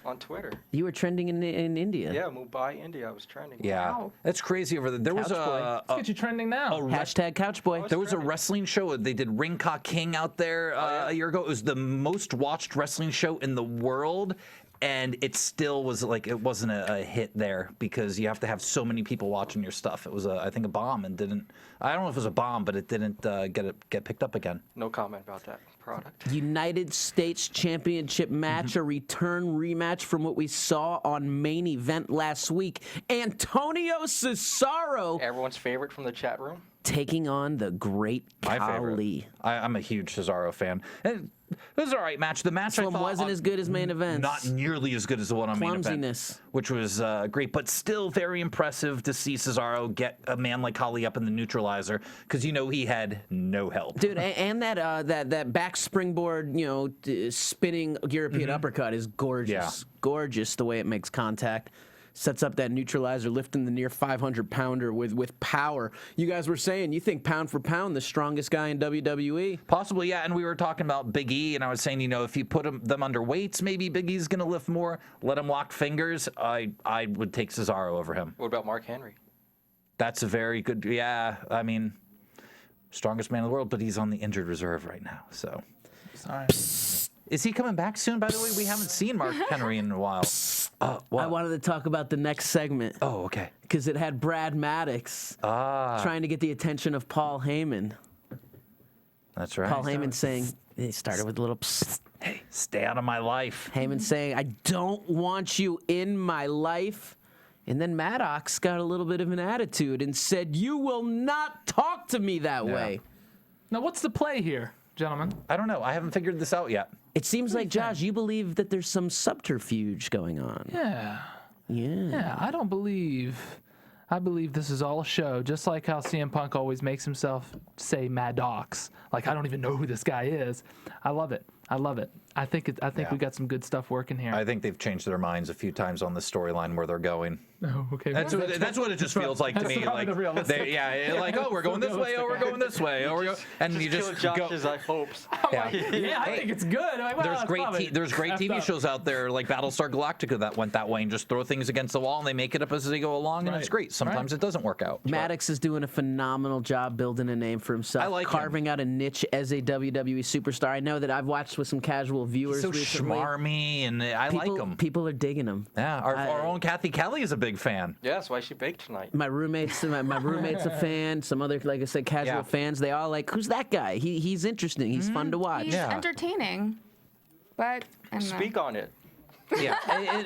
on Twitter. You were trending in India. Yeah, Mumbai, India. I was trending. Yeah. Wow. It's crazy over there. There was Couch boy. Let's get you trending now. Hashtag Couchboy. There was a wrestling show. They did Ring Ka King out there a year ago. It was the most watched wrestling show in the world. And it still was like, it wasn't a hit there because you have to have so many people watching your stuff. It was, I think, a bomb and didn't, I don't know if it was a bomb, but it didn't get picked up again. No comment about that product. United States Championship match, a return rematch from what we saw on Main Event last week. Antonio Cesaro Everyone's favorite from the chat room. taking on the Great My Khali. favorite. I'm a huge Cesaro fan. And it was an all right match. The match I This one thought wasn't as good as main events. Not nearly as good as the one on main event, Clumsiness. which was great, but still very impressive to see Cesaro get a man like Khali up in the neutralizer because he had no help. Dude, and that back springboard, spinning European uppercut is gorgeous. Yeah. Gorgeous the way it makes contact. Sets up that neutralizer, lifting the near 500-pounder with power. You guys were saying you think pound for pound the strongest guy in WWE. Possibly, yeah. And we were talking about Big E, and I was saying, if you put them under weights, maybe Big E's going to lift more. Let him lock fingers. I would take Cesaro over him. What about Mark Henry? That's a very good. Yeah, I mean, strongest man in the world, but he's on the injured reserve right now. So, Sorry. is he coming back soon? By the way, we haven't seen Mark Henry in a while. What? I wanted to talk about the next segment. Oh, okay. Because it had Brad Maddox trying to get the attention of Paul Heyman. That's right. Paul Heyman saying, he started with a little psst. Hey, stay out of my life. Heyman saying, I don't want you in my life. And then Maddox got a little bit of an attitude and said, you will not talk to me that way. Now, what's the play here, gentlemen? I don't know. I haven't figured this out yet. It seems like, Josh, you believe that there's some subterfuge going on. Yeah. Yeah. I believe this is all a show, just like how CM Punk always makes himself say Maddox. Like, I don't even know who this guy is. I love it. I think we got some good stuff working here. I think they've changed their minds a few times on the storyline where they're going. Oh, okay. That's what it just feels like to me. probably Like, the realistic. we're going this way. Oh, we're going this way. Oh, and you just kill go. Josh's hopes. Yeah. Yeah, I think it's good. I'm like, well, There's great TV shows out there like Battlestar Galactica that went that way and just throw things against the wall and they make it up as they go along and it's Right. great. Sometimes it doesn't work out. Maddox is doing a phenomenal job building a name for himself, I like carving out a niche as a WWE superstar. I know that I've watched with some casual viewers So recently. schmarmy and I like him. People are digging him. Yeah, our own Cathy Kelley is a big fan. Yeah, that's why she baked tonight. My roommate's a fan. Some other, like I said, casual Yeah. fans. They all like, who's that guy? He's interesting. He's fun to watch. He's entertaining, but I don't know. Speak on it. Yeah,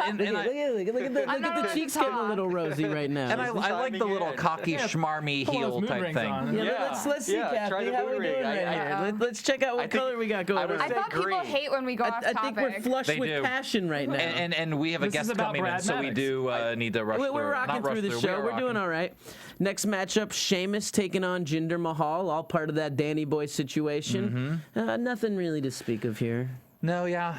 and Look at the cheeks getting a little rosy right now. I like the little cocky, schmarmy Pull those heel moon type rings thing. on. Yeah. Let's see, Yeah, try Kathy. the How we moon doing ring. right here? Let's check out what think- color we got going I on. would I say thought people green. hate when we go off I topic. think we're flush They with do. passion right now. And we have a This is guest about coming in, Brad so we Maddox. do need to rush through. We're Not rocking rush through the through, show. we are We're doing rocking. all right. Next matchup, Sheamus taking on Jinder Mahal, all part of that Danny Boy situation. Nothing really to speak of here. No, yeah.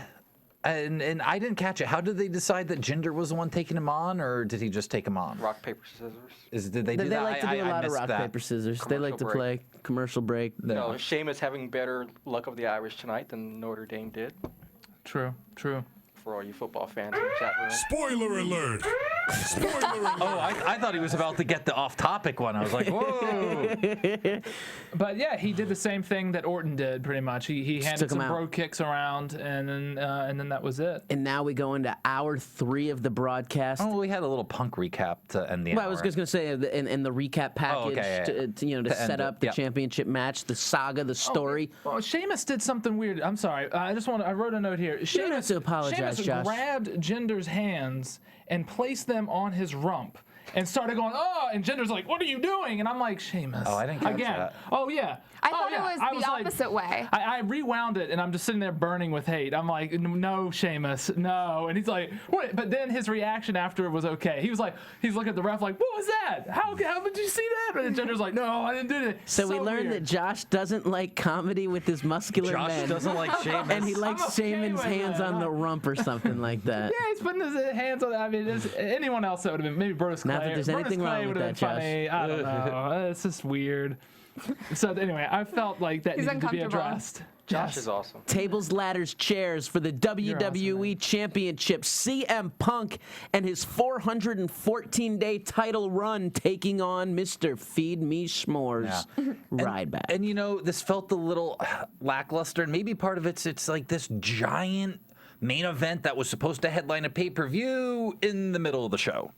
And I didn't catch it. How did they decide that Jinder was the one taking him on, or did he just take him on? Rock, paper, scissors. Did they do They that? like to do a lot of missed rock, that. paper, scissors. They like to Commercial play break. commercial break. No, Sheamus having better luck of the Irish tonight than Notre Dame did. True. For all you football fans in the chat room. Spoiler alert! Spoiler alert! Oh, I thought he was about to get the off-topic one. I was like, whoa. But yeah, he did the same thing that Orton did, pretty much. He took handed him some out. bro kicks around, and then that was it. And now we go into hour 3 of the broadcast. Oh, we had a little Punk recap to end the Well, hour. I was just going to say, in the recap package, okay, yeah. to To set end up it, the yep. championship match, the saga, the story. Well, Sheamus did something weird. I'm sorry. I wrote a note here. don't have to apologize, Sheamus Josh. grabbed Jinder's hands and placed them on his rump. and started going, oh, and Jinder's like, what are you doing? And I'm like, Sheamus. Oh, I didn't catch again. that. Oh, yeah. I thought it was the opposite way. I rewound it, and I'm just sitting there burning with hate. I'm like, no, Sheamus, no. And he's like, what? But then his reaction after was okay. He was like, he's looking at the ref like, what was that? How did you see that? And Jinder's like, no, I didn't do it. So we learned that Josh doesn't like comedy with his muscular men. Josh doesn't like Sheamus. And he likes okay Sheamus' with hands that. on the rump or something like that. Yeah, he's putting his hands on. I mean, anyone else that would have been maybe Brutus Clay. Not that there's Brutus anything Clay wrong with would have that, been funny. I don't know. It's just weird. So anyway, I felt like that He's needed to be uncomfortable. addressed. Josh is awesome. Tables, ladders, chairs for the WWE Championship. CM Punk and his 414-day title run taking on Mr. Feed Me S'mores, Ryback. And you know, this felt a little lackluster, and maybe part of it's like this giant main event that was supposed to headline a pay-per-view in the middle of the show.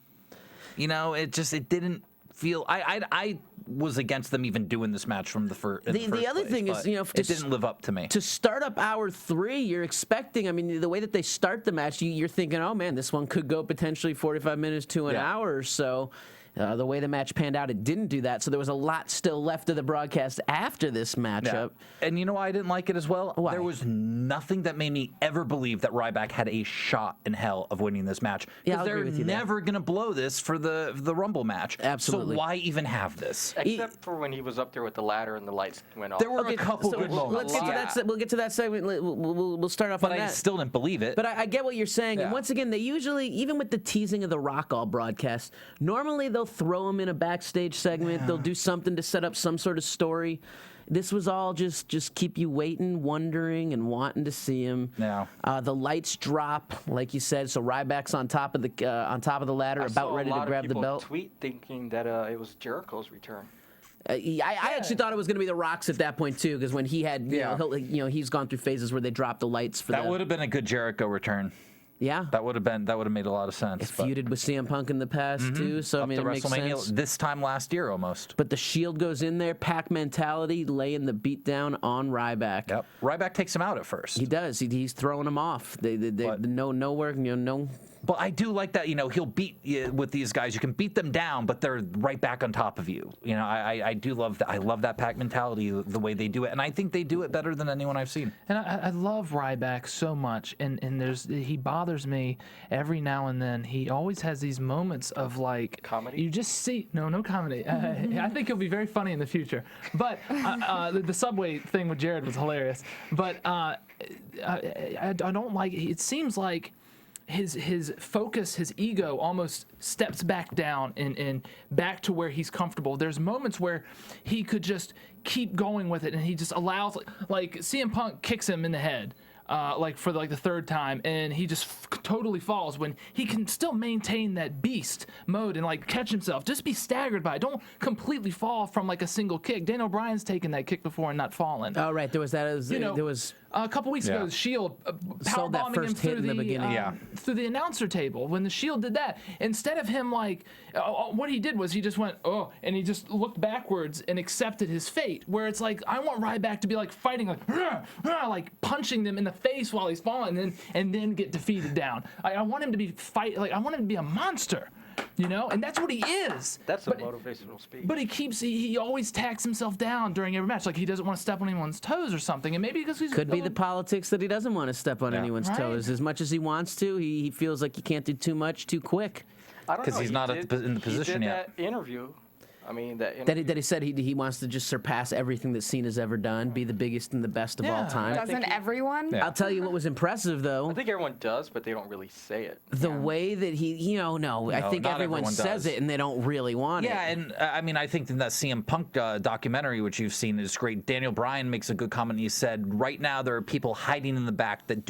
You know, it didn't feel. I was against them even doing this match from the first. The other thing is, you know, it didn't live up to me. To start up hour 3, you're expecting. I mean, the way that they start the match, you're thinking, oh man, this one could go potentially 45 minutes to an hour or so. The way the match panned out, it didn't do that. So there was a lot still left of the broadcast after this matchup. And you know why I didn't like it as well? Why? There was nothing that made me ever believe that Ryback had a shot in hell of winning this match. Yeah, Because I'll they're agree with you there. never going to blow this for the Rumble match. Absolutely. So why even have this? Except for when he was up there with the ladder and the lights went off. There were a couple good moments. Let's get to that. We'll get to that segment. We'll start off But on I that. still didn't believe it. But I get what you're saying. And Yeah. once again, they usually, even with the teasing of the Rock all broadcast, normally they'll throw him in a backstage segment. They'll do something to set up some sort of story. This was all just keep you waiting, wondering, and wanting to see him. Yeah. The lights drop, like you said. So Ryback's on top of the ladder, about ready to grab the belt. Tweet thinking that it was Jericho's return. I actually thought it was going to be the Rocks at that point too, because when he had, he's gone through phases where they drop the lights for That would have been a good Jericho return. Yeah. That would have made a lot of sense. but- Feuded with CM Punk in the past too, so I up mean to it makes WrestleMania sense. this time last year almost. But the Shield goes in there, Pack mentality, laying the beat down on Ryback. Yep. Ryback takes him out at first. He does. He's throwing him off. No work. No. But I do like that, he'll beat you with these guys. You can beat them down, but they're right back on top of you. I do love that. I love that pack mentality, the way they do it. And I think they do it better than anyone I've seen. And I love Ryback so much, and he bothers me every now and then. He always has these moments of like Comedy? You just see no comedy. I think he'll be very funny in the future. But the Subway thing with Jared was hilarious. But I don't like. It seems like his focus, his ego almost steps back down and back to where he's comfortable. There's moments where he could just keep going with it, and he just allows, like CM Punk kicks him in the head. For the third time, and he just totally falls when he can still maintain that beast mode and catch himself. Just be staggered by it. Don't completely fall from a single kick. Daniel Bryan's taken that kick before and not fallen. Oh right, there was that. There was a couple weeks ago, the Shield Sold that powerbombing him first hit through in the beginning. through the announcer table. When the Shield did that, instead of him what he did was he just went and he just looked backwards and accepted his fate. Where it's I want Ryback to be fighting punching them in the face while he's falling and then get defeated down. I want him to be I want him to be a monster. And that's what he is. That's a motivational speech. But he always tacks himself down during every match, he doesn't want to step on anyone's toes or something. And maybe because he's could be the politics that he doesn't want to step on anyone's Right. toes as much as he wants to. He feels like he can't do too much too quick. I don't know. Because he's not in the position he did yet. That interview. I mean, That he said he wants to just surpass everything that Cena's ever done, be the biggest and the best of all time. Doesn't everyone? Yeah. I'll tell you what was impressive though. I think everyone does, but they don't really say it. The way that I think not everyone everyone says does. it and they don't really want it. Yeah, and I think in that CM Punk documentary, which you've seen, is great. Daniel Bryan makes a good comment. He said, right now there are people hiding in the back that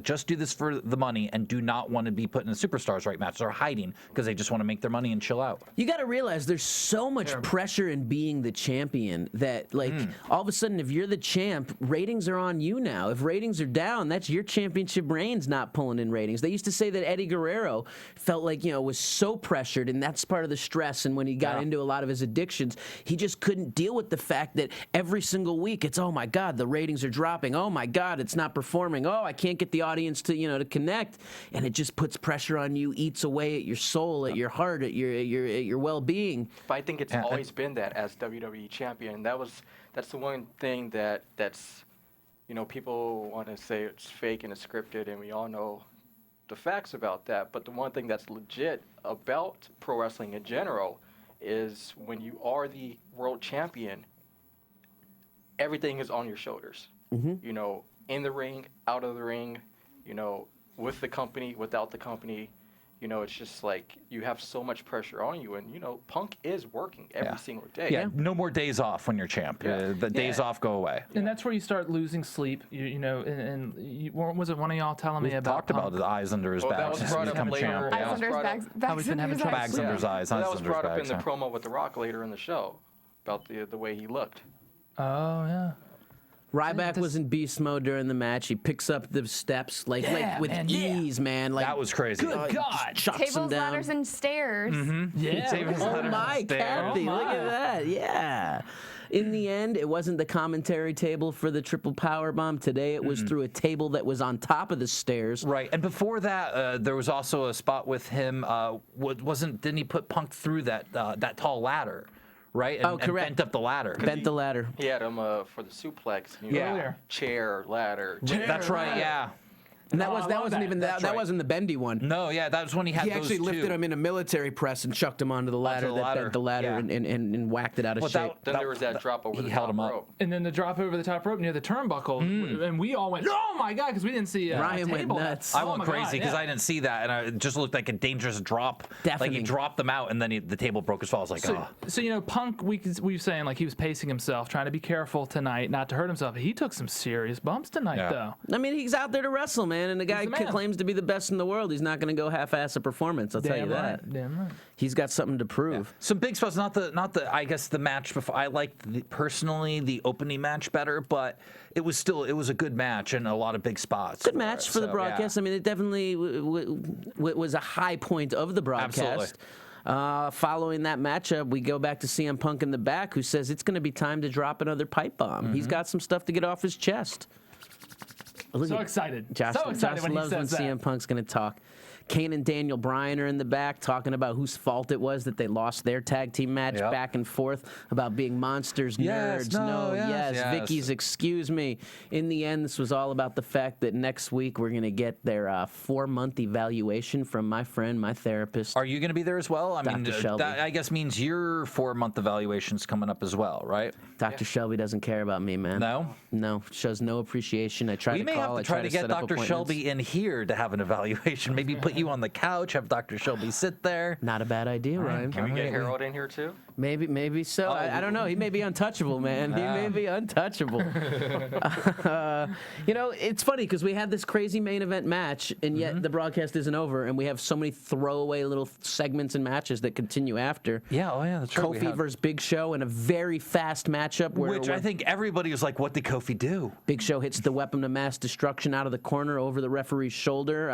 just do this for the money and do not want to be put in a superstars right match. They're hiding because they just want to make their money and chill out. You got to realize there's so much pressure in being the champion that, like, all of a sudden, if you're the champ, ratings are on you now. If ratings are down, that's your championship reigns not pulling in ratings. They used to say that Eddie Guerrero felt like, was so pressured, and that's part of the stress. And when he got into a lot of his addictions, he just couldn't deal with the fact that every single week it's, oh my God, the ratings are dropping. Oh my God, it's not performing. Oh, I can't get the audience to, to connect. And it just puts pressure on you, eats away at your soul, at your heart, at your well-being. But I think it's always been that as WWE champion. That's the one thing that's people want to say it's fake and it's scripted, and we all know the facts about that. But the one thing that's legit about pro wrestling in general is when you are the world champion, everything is on your shoulders. In the ring, out of the ring, with the company, without the company. It's just like you have so much pressure on you, and Punk is working every single day. Yeah, no more days off when you're champ. The days off go away. And that's where you start losing sleep. Was it one of y'all telling me about? Talked about the eyes under his back. That was brought up later. Eyes under his back. How he's been having trouble. Bags under his eyes. That was brought up in the promo with The Rock later in the show about the way he looked. Oh yeah. Ryback was in beast mode during the match. He picks up the steps with ease, man. Like, that was crazy. Good God. Chops him Tables, down. ladders, and stairs. Yeah. Oh my, Kathy, look at that. Yeah. In the end, it wasn't the commentary table for the triple power bomb. Today, it was through a table that was on top of the stairs. Right, and before that, there was also a spot with him. Didn't he put Punk through that tall ladder? Right? And correct. Bent up the ladder. Bent the ladder. He had him for the suplex. Chair, ladder. That's right, yeah. And that wasn't even that wasn't the bendy one. No, yeah, that was when he had He those actually lifted him in a military press and chucked him onto the ladder that bent the ladder and whacked it out of shape. Then there was that drop over the held top him rope. And then the drop over the top rope near the turnbuckle, and we all went, "Oh my God!" because we didn't see Ryan a went table. nuts. I went crazy because I didn't see that, and it just looked like a dangerous drop. Deafening. Like he dropped them out, and then the table broke as fall. I was like, So Punk, we were saying like he was pacing himself, trying to be careful tonight, not to hurt himself. He took some serious bumps tonight, though. I mean, he's out there to wrestle, man, and the guy the man. claims to be the best in the world. He's not going to go half-ass a performance. I'll tell you that. Damn right. He's got something to prove. Some big spots, not the I guess the match before. I liked personally the opening match better, but it was a good match and a lot of big spots. Good match for the broadcast. Yeah. I mean, it definitely was a high point of the broadcast. Absolutely. Following that matchup, we go back to CM Punk in the back, who says it's going to be time to drop another pipe bomb. He's got some stuff to get off his chest. So excited. Josh so excited when he loves says when that. CM Punk's going to talk. Kane and Daniel Bryan are in the back talking about whose fault it was that they lost their tag team match back and forth about being monsters, nerds, yes, Vicky's excuse me. In the end, this was all about the fact that next week we're going to get their 4-month evaluation from my friend, my therapist. Are you going to be there as well? I mean, Dr. Shelby. that I guess means your 4-month evaluation's coming up as well, right? Dr. Shelby doesn't care about me, man. No, shows no appreciation. I try We to may call. have to try to get set up Dr. Shelby in here to have an evaluation. Maybe put you on the couch, have Dr. Shelby sit there. Not a bad idea, Ryan. Can we get Harold in here too? Maybe so. I don't know. He may be untouchable, man. He may be untouchable. It's funny because we had this crazy main event match, and yet the broadcast isn't over, and we have so many throwaway little segments and matches that continue after. Yeah, that's right. Kofi versus Big Show in a very fast matchup. Which I think everybody was like, what did Kofi do? Big Show hits the weapon of mass destruction out of the corner over the referee's shoulder.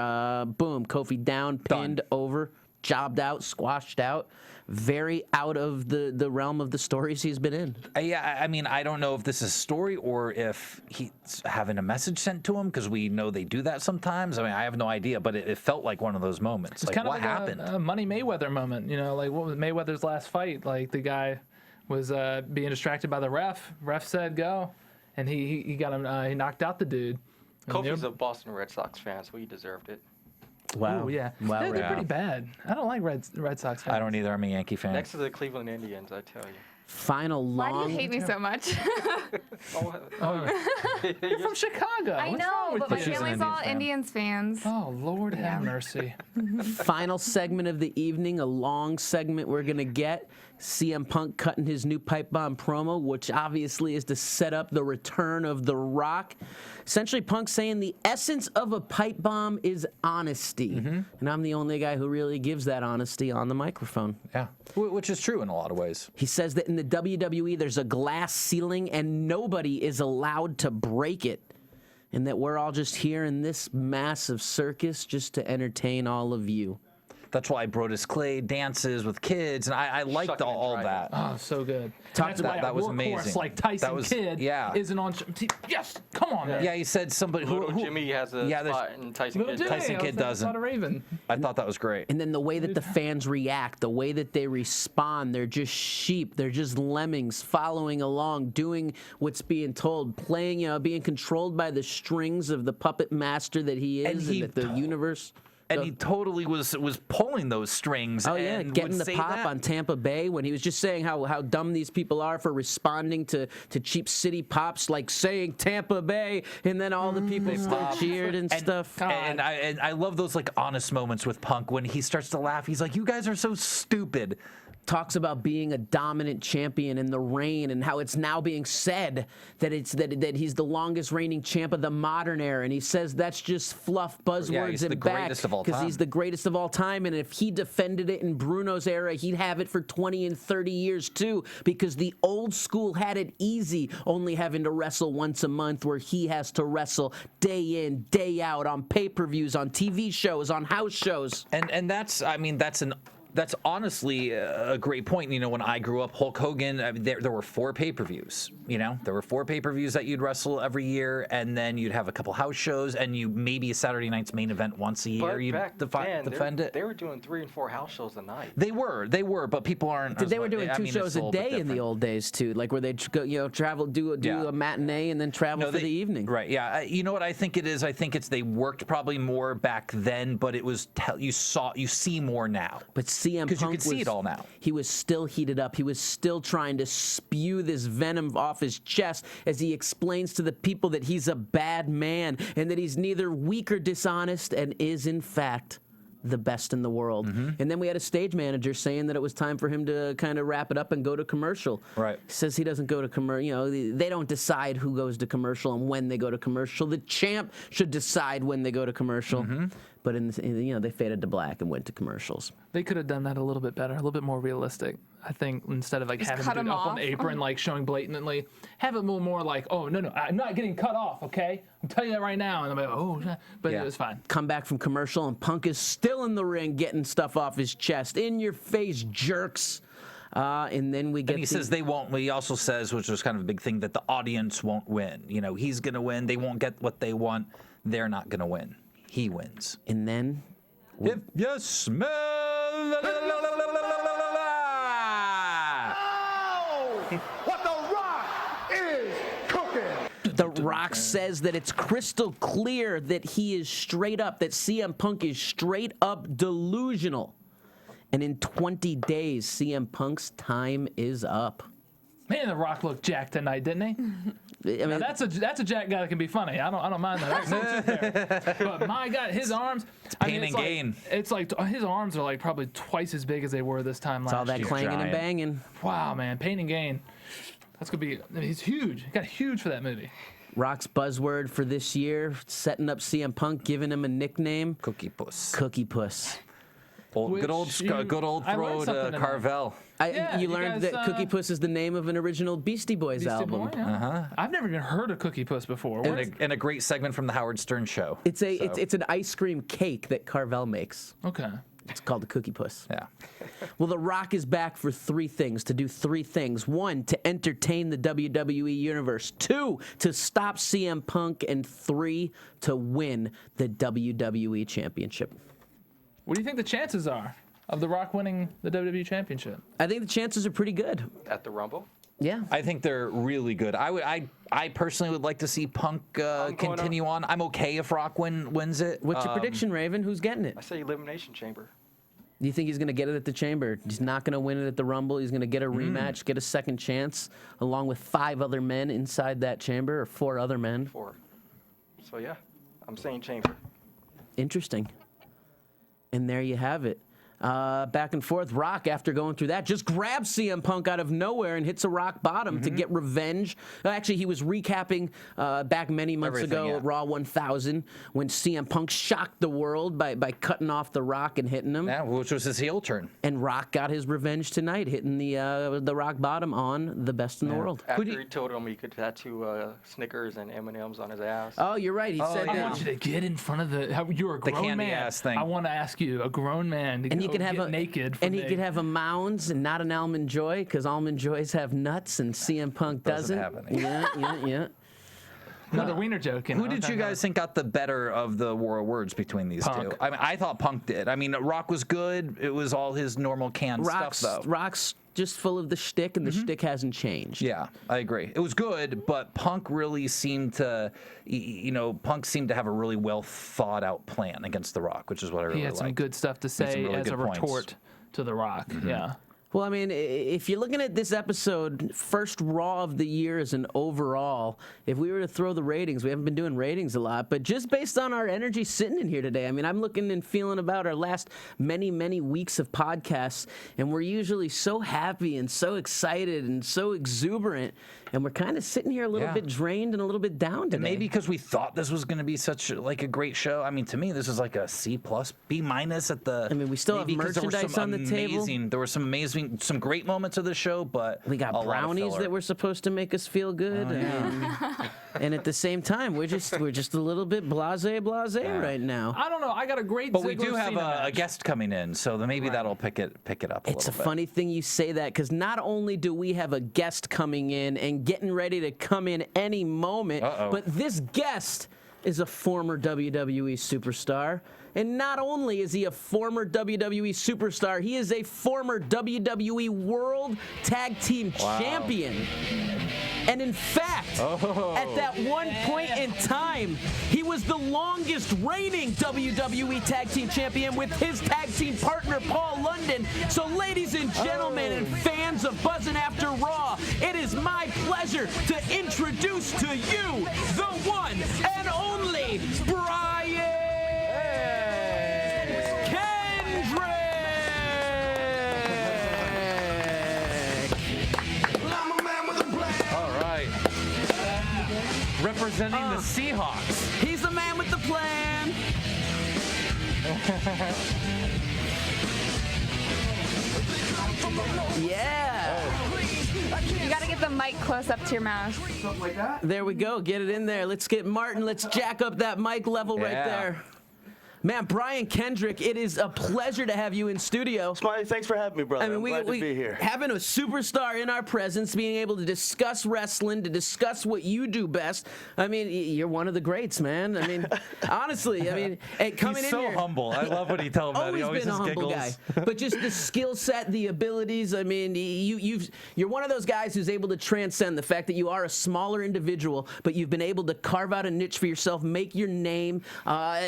Boom, Kofi down, pinned, over, jobbed out, squashed out. Very out of the realm of the stories he's been in. Yeah, I mean, I don't know if this is story or if he's having a message sent to him, because we know they do that sometimes. I mean, I have no idea, but it felt like one of those moments. It's like, kind what of happened? A Money Mayweather moment, like what was Mayweather's last fight? Like the guy was being distracted by the ref. Ref said go, and he got him. He knocked out the dude. Kofi's a Boston Red Sox fan, so he deserved it. Wow. Ooh, yeah. Wow. They're pretty bad. I don't like Red Sox fans. I don't either. I'm a Yankee fan. Next to the Cleveland Indians, I tell you. Final Why long. do you hate me so much? You're from Chicago. I What's know, wrong with but my you? She's an family's all Indians fan. Indians fans. Oh, Lord have mercy. Final segment of the evening, a long segment we're going to get. CM Punk cutting his new pipe bomb promo, which obviously is to set up the return of The Rock. Essentially, Punk saying the essence of a pipe bomb is honesty. And I'm the only guy who really gives that honesty on the microphone. Yeah, which is true in a lot of ways. He says that in the WWE, there's a glass ceiling and nobody is allowed to break it. And that we're all just here in this massive circus just to entertain all of you. That's why Brodus Clay dances with kids, and I liked Shucking and all driving. that. Oh, so good. Talked That's why that a was workhorse amazing. like Tyson That was- Kidd yeah. isn't on. Yes, come on, man. Yeah, he said somebody Little who Jimmy has a yeah, there's- spot, and Tyson Little Kidd Jimmy, doesn't. Tyson I was Kidd thinking doesn't. about a Raven. I thought that was great. And then the way that the fans react, the way that they respond, they're just sheep. They're just lemmings following along, doing what's being told, playing, being controlled by the strings of the puppet master that he And is he and that the universe. And he totally was pulling those strings. Oh, yeah, and getting would the say pop that. on Tampa Bay when he was just saying how dumb these people are for responding to cheap city pops, like saying Tampa Bay, and then all the people still pop. cheered and stuff. And I love those like honest moments with Punk when he starts to laugh. He's like, "You guys are so stupid." Talks about being a dominant champion in the reign and how it's now being said that that he's the longest reigning champ of the modern era, and he says that's just fluff buzzwords Yeah, he's and the greatest of all because time. he's the greatest of all time, and if he defended it in Bruno's era, he'd have it for 20 and 30 years too, because the old school had it easy, only having to wrestle once a month, where he has to wrestle day in, day out on pay-per-views, on TV shows, on house shows. And that's that's honestly a great point. You know, when I grew up, Hulk Hogan, there were 4 pay-per-views. You know, there were 4 pay-per-views that you'd wrestle every year, and then you'd have a couple house shows, and you maybe a Saturday night's main event once a year. But You'd back then, defend it. they were doing 3 and 4 house shows a night. They were, but people aren't. They were doing 2 shows a day in the old days too, like where they'd go, travel, do a matinee, and then travel for the evening. Right? Yeah. You know what I think it is? I think it's they worked probably more back then, but it was you see more now. But CM Punk because you can see it all now. He was still heated up. He was still trying to spew this venom off his chest as he explains to the people that he's a bad man and that he's neither weak or dishonest and is, in fact, the best in the world. And then we had a stage manager saying that it was time for him to kind of wrap it up and go to commercial. Right. He says he doesn't go to commercial. They don't decide who goes to commercial and when they go to commercial. The champ should decide when they go to commercial. But they faded to black and went to commercials. They could have done that a little bit better, a little bit more realistic. I think instead of like having cut to do him it up on off. the apron, like showing blatantly, have it a little more like, oh no, I'm not getting cut off, okay? I'm telling you that right now, and I'm like, oh, but Yeah. it was fine. Come back from commercial and Punk is still in the ring getting stuff off his chest. In your face, jerks. And then we get. And he says they won't. He also says, which was kind of a big thing, that the audience won't win. You know, he's going to win. They won't get what they want. They're not going to win. He wins. And then If you smell. What the Rock is cooking. The Rock says that it's crystal clear that he is straight up, that CM Punk is straight up delusional. And in 20 days, CM Punk's time is up. Man, The Rock looked jacked tonight, didn't he? I mean, Now, that's a jack guy that can be funny. I don't mind that. That's legit there. But my God, his arms. It's pain and gain. It's like his arms are like probably twice as big as they were this time last all that year. clanging and giant. banging. Wow, man, pain and gain. That's gonna be. I mean, he's huge. He got huge for that movie. Rock's buzzword for this year, setting up CM Punk, giving him a nickname, Cookie Puss. Cookie Puss. Good old Which you- throw I learned to something tonight. Carvel. Yeah, you you learned guys, that Cookie Puss is the name of an original Beastie Boys Beastie album. Boy, yeah. I've never even heard of Cookie Puss before. And a great segment from the Howard Stern show. It's an ice cream cake that Carvel makes. Okay. It's called the Cookie Puss. Yeah. Well, The Rock is back for 3 things, to do 3 things. 1, to entertain the WWE Universe. 2, to stop CM Punk. And 3, to win the WWE Championship. What do you think the chances are of The Rock winning the WWE Championship? I think the chances are pretty good. At the Rumble. Yeah. I think they're really good. I personally would like to see Punk continue on. I'm okay if Rock wins it. What's your prediction, Raven? Who's getting it? I say Elimination Chamber. Do you think he's going to get it at the Chamber? He's not going to win it at the Rumble. He's going to get a rematch, get a second chance, along with 5 other men inside that Chamber, or 4 other men. 4. So yeah, I'm saying Chamber. Interesting. And there you have it. Back and forth. Rock, after going through that, just grabs CM Punk out of nowhere and hits a rock bottom to get revenge. Actually, he was recapping back many months ago, Raw 1000, when CM Punk shocked the world by cutting off the Rock and hitting him. Yeah, which was his heel turn. And Rock got his revenge tonight, hitting the rock bottom on the best in the world. After he told him he could tattoo Snickers and M&Ms on his ass. Oh, you're right. He said, I want you to get in front of you're a grown candy man. ass thing. I want to ask you, a grown man, to he could have naked. And he could have a Mounds and not an Almond Joy, because Almond Joys have nuts and CM Punk doesn't. have any. Yeah. Another wiener joke. Who did you guys think got the better of the war of words between these Punk. two? I mean, I thought Punk did. I mean, Rock was good. It was all his normal canned stuff, though. Rock's just full of the shtick, and the shtick hasn't changed. Yeah, I agree. It was good, but Punk really seemed to, Punk seemed to have a really well thought out plan against The Rock, which is what I really liked. He had some good stuff to say really as good a points. retort to The Rock. Yeah. Well, I mean, if you're looking at this episode, first Raw of the year as an overall, if we were to throw the ratings, we haven't been doing ratings a lot, but just based on our energy sitting in here today, I mean, I'm looking and feeling about our last many, many weeks of podcasts, and we're usually so happy and so excited and so exuberant, and we're kind of sitting here a little bit drained and a little bit down today. And maybe because we thought this was going to be such like a great show. I mean, to me, this is like a C+, B- at the. I mean, we still have merchandise on the table. There were some great moments of the show, but we got brownies that were supposed to make us feel good, and at the same time, we're just a little bit blasé right now. I don't know. I got a great. But we do have a guest coming in, so maybe that'll pick it up. It's a bit. funny thing you say that, because not only do we have a guest coming in and getting ready to come in any moment, but this guest is a former WWE superstar. And not only is he a former WWE superstar, he is a former WWE World Tag Team Champion. And in fact, at that one point in time, he was the longest reigning WWE Tag Team Champion with his tag team partner, Paul London. So ladies and gentlemen and fans of Buzzin' After Raw, it is my pleasure to introduce to you the one and only Brian Kendrick! Representing the Seahawks. He's the man with the plan. You gotta get the mic close up to your mouth. Something like that. There we go. Get it in there. Let's get Martin. Let's jack up that mic level right there. Man, Brian Kendrick, it is a pleasure to have you in studio. Smiley, thanks for having me, brother. I mean, I'm glad to be here. Having a superstar in our presence, being able to discuss wrestling, to discuss what you do best. I mean, you're one of the greats, man. I mean, honestly, I mean, coming He's in so here, humble. I love what he tells me. He always been a just humble giggles. guy, but just the skill set, the abilities. I mean, you're one of those guys who's able to transcend the fact that you are a smaller individual, but you've been able to carve out a niche for yourself, make your name.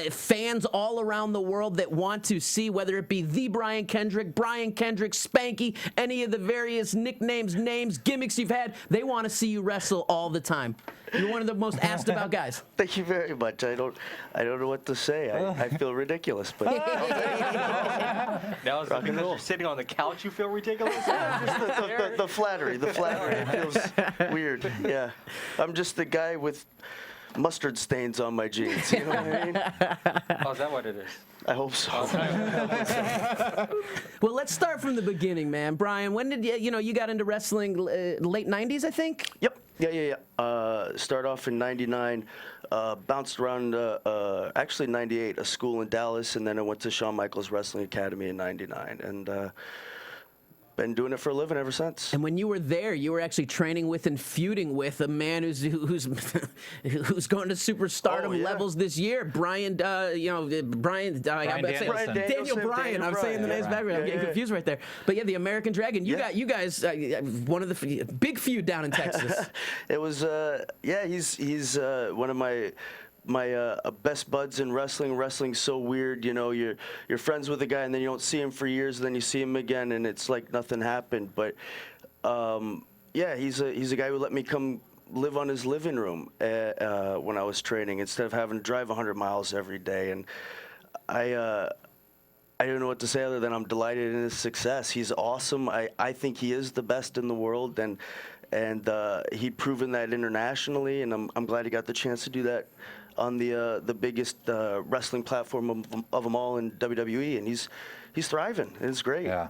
Fans all around the world that want to see, whether it be the Brian Kendrick, Spanky, any of the various nicknames, names, gimmicks you've had, they want to see you wrestle all the time. You're one of the most asked about guys. Thank you very much. I don't know what to say. I feel ridiculous, but Now is it because you're sitting on the couch you feel ridiculous? just the flattery. It feels weird. Yeah, I'm just the guy with mustard stains on my jeans. You know what I mean? Oh, is that what it is? I hope so. Well, let's start from the beginning, man. Brian, when did you got into wrestling? Late 90s, I think? Yep. Yeah. Start off in '99, bounced around, actually '98, a school in Dallas, and then I went to Shawn Michaels Wrestling Academy in '99, and been doing it for a living ever since. And when you were there, you were actually training with and feuding with a man who's who's going to superstardom levels this year. Brian, Daniel Bryan. I'm saying the names backwards. I'm getting confused right there. But yeah, the American Dragon. You guys, one of the big feud down in Texas. It was, he's one of my my best buds in wrestling. Wrestling's so weird, you know. You're friends with a guy, and then you don't see him for years, and then you see him again, and it's like nothing happened. But yeah, he's a guy who let me come live on his living room when I was training instead of having to drive 100 miles every day. And I don't know what to say other than I'm delighted in his success. He's awesome. I think he is the best in the world, and he'd proven that internationally, and I'm glad he got the chance to do that on the biggest wrestling platform of them all in WWE, and he's thriving, and it's great. Yeah.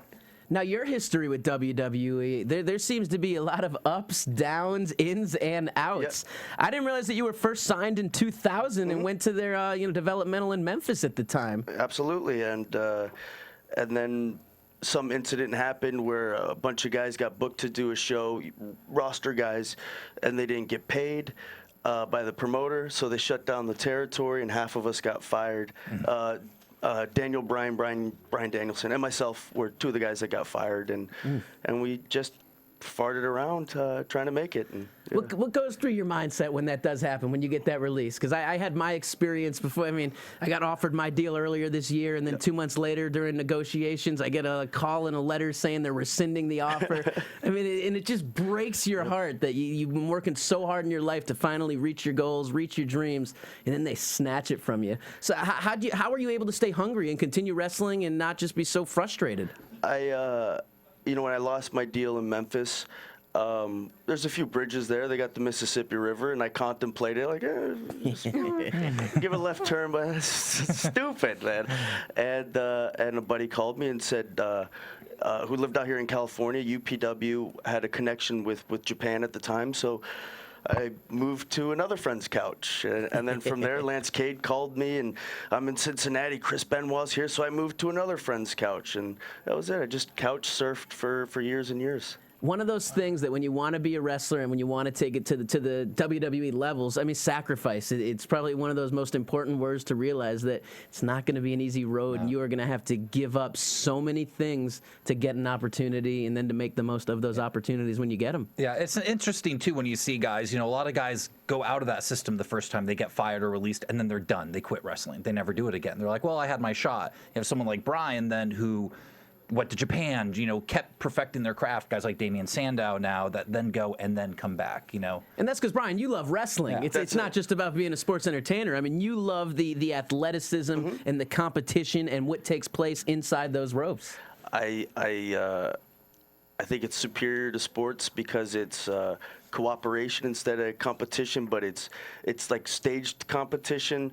Now, your history with WWE, there seems to be a lot of ups, downs, ins, and outs. Yep. I didn't realize that you were first signed in 2000 and went to their developmental in Memphis at the time. Absolutely, and then some incident happened where a bunch of guys got booked to do a show, roster guys, and they didn't get paid by the promoter, so they shut down the territory, and half of us got fired. Daniel Bryan Danielson, and myself were two of the guys that got fired, and we just farted around trying to make it. And, yeah. What goes through your mindset when that does happen, when you get that release? Because I had my experience before. I mean, I got offered my deal earlier this year, and then 2 months later during negotiations, I get a call and a letter saying they're rescinding the offer. I mean, and it just breaks your heart that you've been working so hard in your life to finally reach your goals, reach your dreams, and then they snatch it from you. So how are you able to stay hungry and continue wrestling and not just be so frustrated? When I lost my deal in Memphis, there's a few bridges there. They got the Mississippi River, and I contemplated, like, give a left turn, but it's stupid, man. And a buddy called me and said, who lived out here in California, UPW had a connection with Japan at the time, so I moved to another friend's couch, and then from there, Lance Cade called me, and I'm in Cincinnati. Chris Benoit's here, so I moved to another friend's couch, and that was it. I just couch surfed for years and years. One of those things that when you want to be a wrestler and when you want to take it to the WWE levels, I mean, sacrifice. It's probably one of those most important words to realize that it's not going to be an easy road, and you are going to have to give up so many things to get an opportunity and then to make the most of those opportunities when you get them. Yeah, it's interesting, too, when you see guys, a lot of guys go out of that system the first time they get fired or released, and then they're done. They quit wrestling. They never do it again. They're like, well, I had my shot. You have someone like Brian, then, who went to Japan, kept perfecting their craft. Guys like Damian Sandow now that then go and then come back, And that's because, Brian, you love wrestling. Yeah, it's not just about being a sports entertainer. I mean, you love the athleticism and the competition and what takes place inside those ropes. I think it's superior to sports because it's cooperation instead of competition, but it's like staged competition.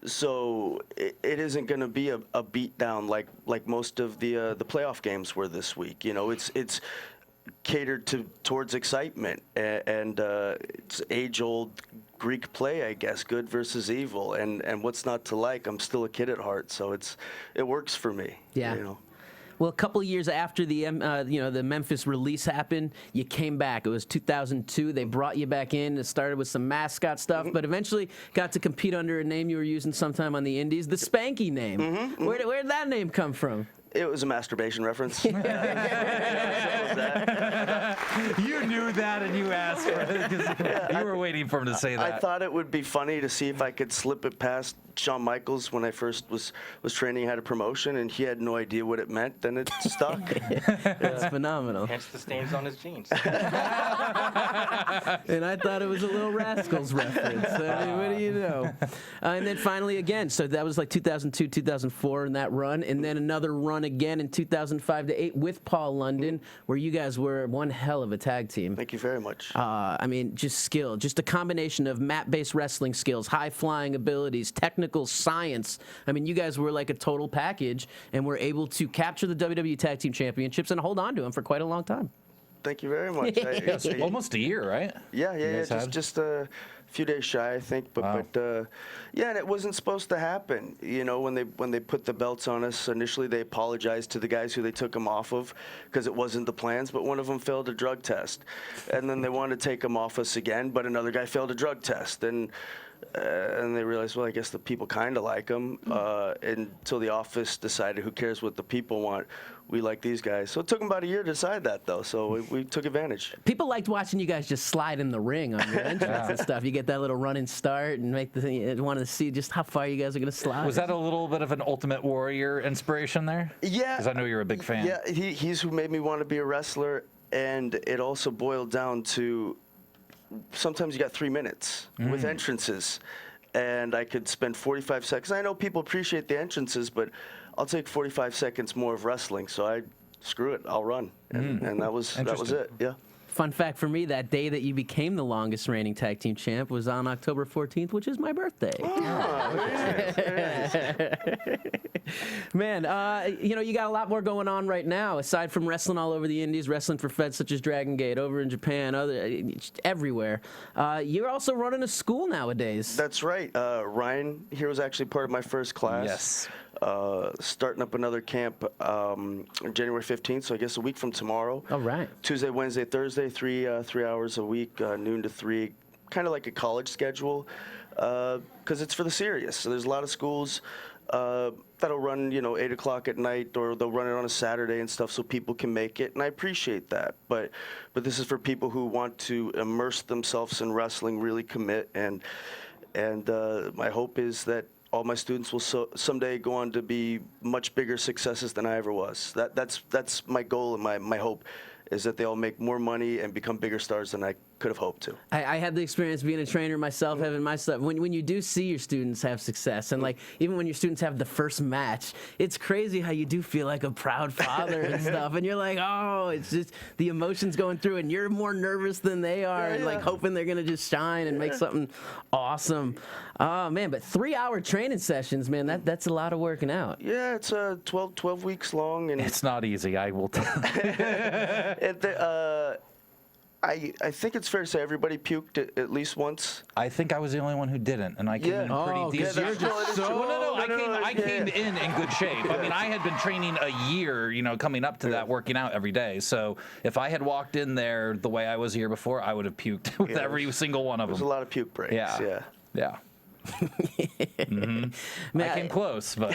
So it isn't going to be a beatdown like most of the playoff games were this week. It's catered towards excitement, and it's age-old Greek play, I guess, good versus evil, and what's not to like? I'm still a kid at heart, so it works for me. Yeah. Well, a couple of years after the Memphis release happened, you came back. It was 2002. They brought you back in. It started with some mascot stuff, but eventually got to compete under a name you were using sometime on the Indies, the Spanky name. Where did that name come from? It was a masturbation reference. You knew that and you asked for it because you were waiting for him to say that. I thought it would be funny to see if I could slip it past Shawn Michaels when I first was training, had a promotion, and he had no idea what it meant. Then it stuck. That's phenomenal. Hence the stains on his jeans. And I thought it was a Little Rascals reference. I mean, what do you know? And then finally again, so that was like 2002, 2004 in that run, and then another run again in 2005 to 8 with Paul London, where you guys were one hell of a tag team. Thank you very much. I mean, just skill, just a combination of mat-based wrestling skills, high-flying abilities, technical science. I mean, you guys were like a total package, and were able to capture the WWE Tag Team Championships and hold on to them for quite a long time. Thank you very much. Almost a year, right? Yeah. Just a few days shy, I think. But yeah, and it wasn't supposed to happen. When they put the belts on us initially, they apologized to the guys who they took them off of because it wasn't the plans. But one of them failed a drug test, and then they wanted to take them off us again. But another guy failed a drug test, and And they realized, well, I guess the people kind of like him. Until the office decided, who cares what the people want? We like these guys. So it took them about a year to decide that, though. So we took advantage. People liked watching you guys just slide in the ring on your entrance and stuff. You get that little running start and make the thing. Wanted to see just how far you guys are going to slide. Was that a little bit of an Ultimate Warrior inspiration there? Yeah. Because I know you're a big fan. Yeah, he's who made me want to be a wrestler. And it also boiled down to sometimes you got 3 minutes with entrances. And I could spend 45 seconds. I know people appreciate the entrances, but I'll take 45 seconds more of wrestling. So screw it, I'll run. And that was it, yeah. Fun fact for me, that day that you became the longest reigning tag team champ was on October 14th, which is my birthday. Man, you got a lot more going on right now. Aside from wrestling all over the indies, wrestling for feds such as Dragon Gate, over in Japan, everywhere. You're also running a school nowadays. That's right. Ryan here was actually part of my first class. Yes. Starting up another camp January 15th, so I guess a week from tomorrow. All right. Tuesday, Wednesday, Thursday, 3 hours a week, noon to 3, kind of like a college schedule, because it's for the serious. So there's a lot of schools that'll run, 8 o'clock at night, or they'll run it on a Saturday and stuff, so people can make it, and I appreciate that. But this is for people who want to immerse themselves in wrestling, really commit, and my hope is that all my students will someday go on to be much bigger successes than I ever was. That's my goal and my hope, is that they all make more money and become bigger stars than I could have hoped to. I had the experience being a trainer myself, having my stuff. When you do see your students have success, and like even when your students have the first match, it's crazy how you do feel like a proud father and stuff. And you're like, oh, it's just the emotions going through, and you're more nervous than they are, and like hoping they're gonna just shine and make something awesome. Oh man, but 3-hour training sessions, man, that's a lot of working out. Yeah, it's 12 weeks long, and it's not easy, I will tell you. I think it's fair to say everybody puked at least once. I think I was the only one who didn't, and I came in pretty decent. I came in good shape. I mean, I had been training a year, coming up to that, working out every day. So if I had walked in there the way I was here before, I would have puked with every single one of them. There's a lot of puke breaks. Yeah. Man, I came close, but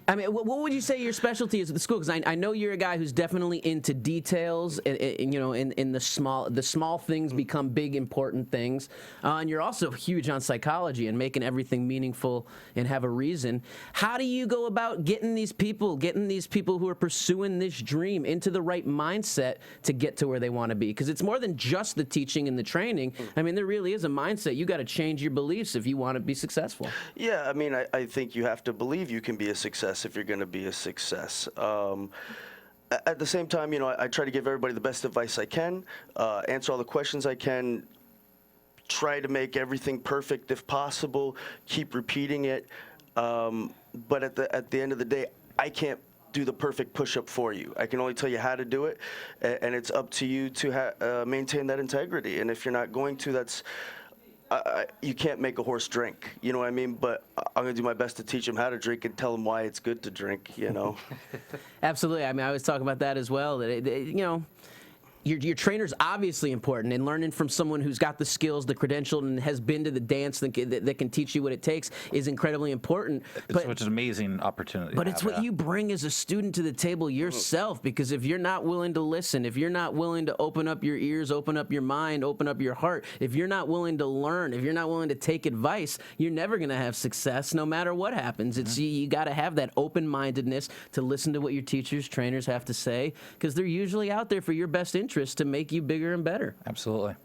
I mean, what would you say your specialty is at the school? Because I know you're a guy who's definitely into details, and in the small things become big important things, and you're also huge on psychology and making everything meaningful and have a reason. How do you go about getting these people who are pursuing this dream into the right mindset to get to where they want to be? Because it's more than just the teaching and the training. I mean, there really is a mindset. You got to change your beliefs if you want to be successful. Yeah, I mean, I think you have to believe you can be a success if you're going to be a success. At the same time, I try to give everybody the best advice I can, answer all the questions I can, try to make everything perfect if possible, keep repeating it. But at the end of the day, I can't do the perfect push-up for you. I can only tell you how to do it, and it's up to you to maintain that integrity. And if you're not going to, you can't make a horse drink, you know what I mean? But I'm going to do my best to teach them how to drink and tell them why it's good to drink, Absolutely. I mean, I was talking about that as well, that, your trainer's obviously important, and learning from someone who's got the skills, the credential, and has been to the dance that can teach you what it takes is incredibly important. Which is an amazing opportunity. But it's what you bring as a student to the table yourself, because if you're not willing to listen, if you're not willing to open up your ears, open up your mind, open up your heart, if you're not willing to learn, if you're not willing to take advice, you're never going to have success no matter what happens. It's you got to have that open-mindedness to listen to what your teachers, trainers have to say, because they're usually out there for your best interest to make you bigger and better. Absolutely.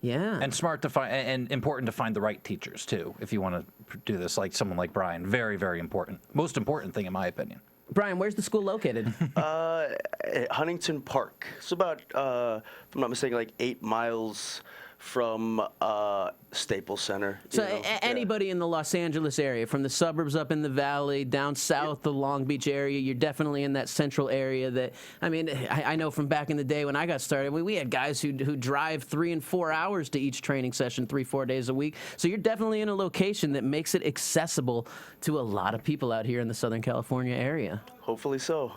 Yeah. And smart to find, and important to find the right teachers too, if you want to do this, like someone like Brian. Very, very important. Most important thing, in my opinion. Brian, where's the school located? At Huntington Park. It's about, if I'm not mistaken, like 8 miles from Staples Center. So anybody in the Los Angeles area, from the suburbs up in the valley, down south, the Long Beach area, you're definitely in that central area that, I mean, I know from back in the day when I got started, we had guys who drive 3 and 4 hours to each training session 3-4 days a week. So you're definitely in a location that makes it accessible to a lot of people out here in the Southern California area. Hopefully so.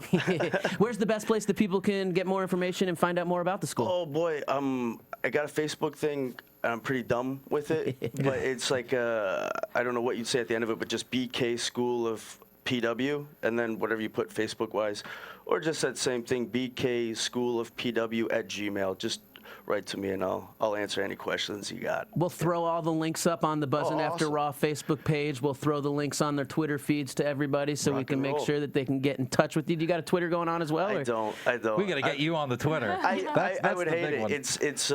Where's the best place that people can get more information and find out more about the school? Oh boy, I got a Facebook thing. I'm pretty dumb with it, but it's like I don't know what you'd say at the end of it, but just BK School of PW, and then whatever you put Facebook-wise, or just that same thing, BK School of PW at Gmail. Just write to me, and I'll answer any questions you got. We'll throw all the links up on the Buzzin' After awesome. Raw Facebook page. We'll throw the links on their Twitter feeds to everybody so we can make sure that they can get in touch with you. Do you got a Twitter going on as well? I don't. We got to get you on the Twitter. I would the hate big it. one. It's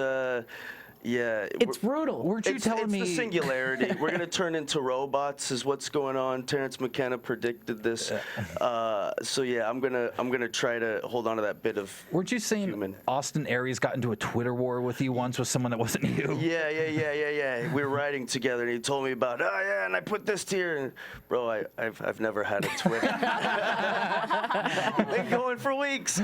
yeah. It's brutal. Weren't you telling me? It's the singularity. We're going to turn into robots is what's going on. Terrence McKenna predicted this. So yeah, I'm gonna try to hold on to that bit of Weren't you saying human. Austin Aries got into a Twitter war with you once with someone that wasn't you? Yeah. We were riding together, and he told me about, and I put this to you. And, bro, I've never had a Twitter. Been going for weeks.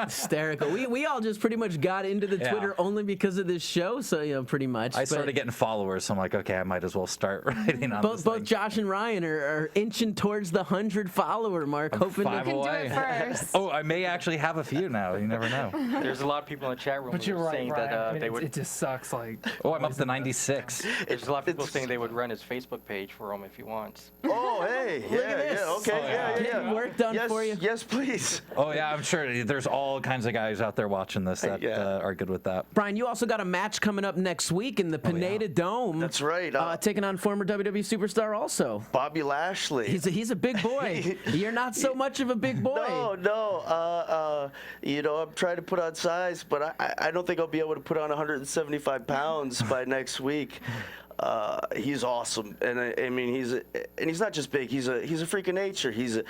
Hysterical. We all just pretty much got into the Twitter only because of this show, so pretty much. I started getting followers, so I'm like, okay, I might as well start writing on this both thing. Josh and Ryan are inching towards the 100 follower mark, hoping five to You can do away. it first. Oh, I may actually have a few now. You never know. There's a lot of people in the chat room But you're right, saying Ryan. that I mean, they would. it just sucks. Like, Oh, I'm up to 96. There's a lot of people saying they would run his Facebook page for him if he wants. Oh, hey, Look at this. okay, Getting work done yes, for you. Yes, please. Oh yeah, I'm sure there's all kinds of guys out there watching this that are good with that. Brian, you also got a match coming up next week in the Pineda Dome. That's right. Taking on former WWE superstar also. Bobby Lashley. He's a big boy. You're not so much of a big boy. No. I'm trying to put on size, but I don't think I'll be able to put on 175 pounds by next week. He's awesome, and I mean he's not just big. He's a freak of nature. He's a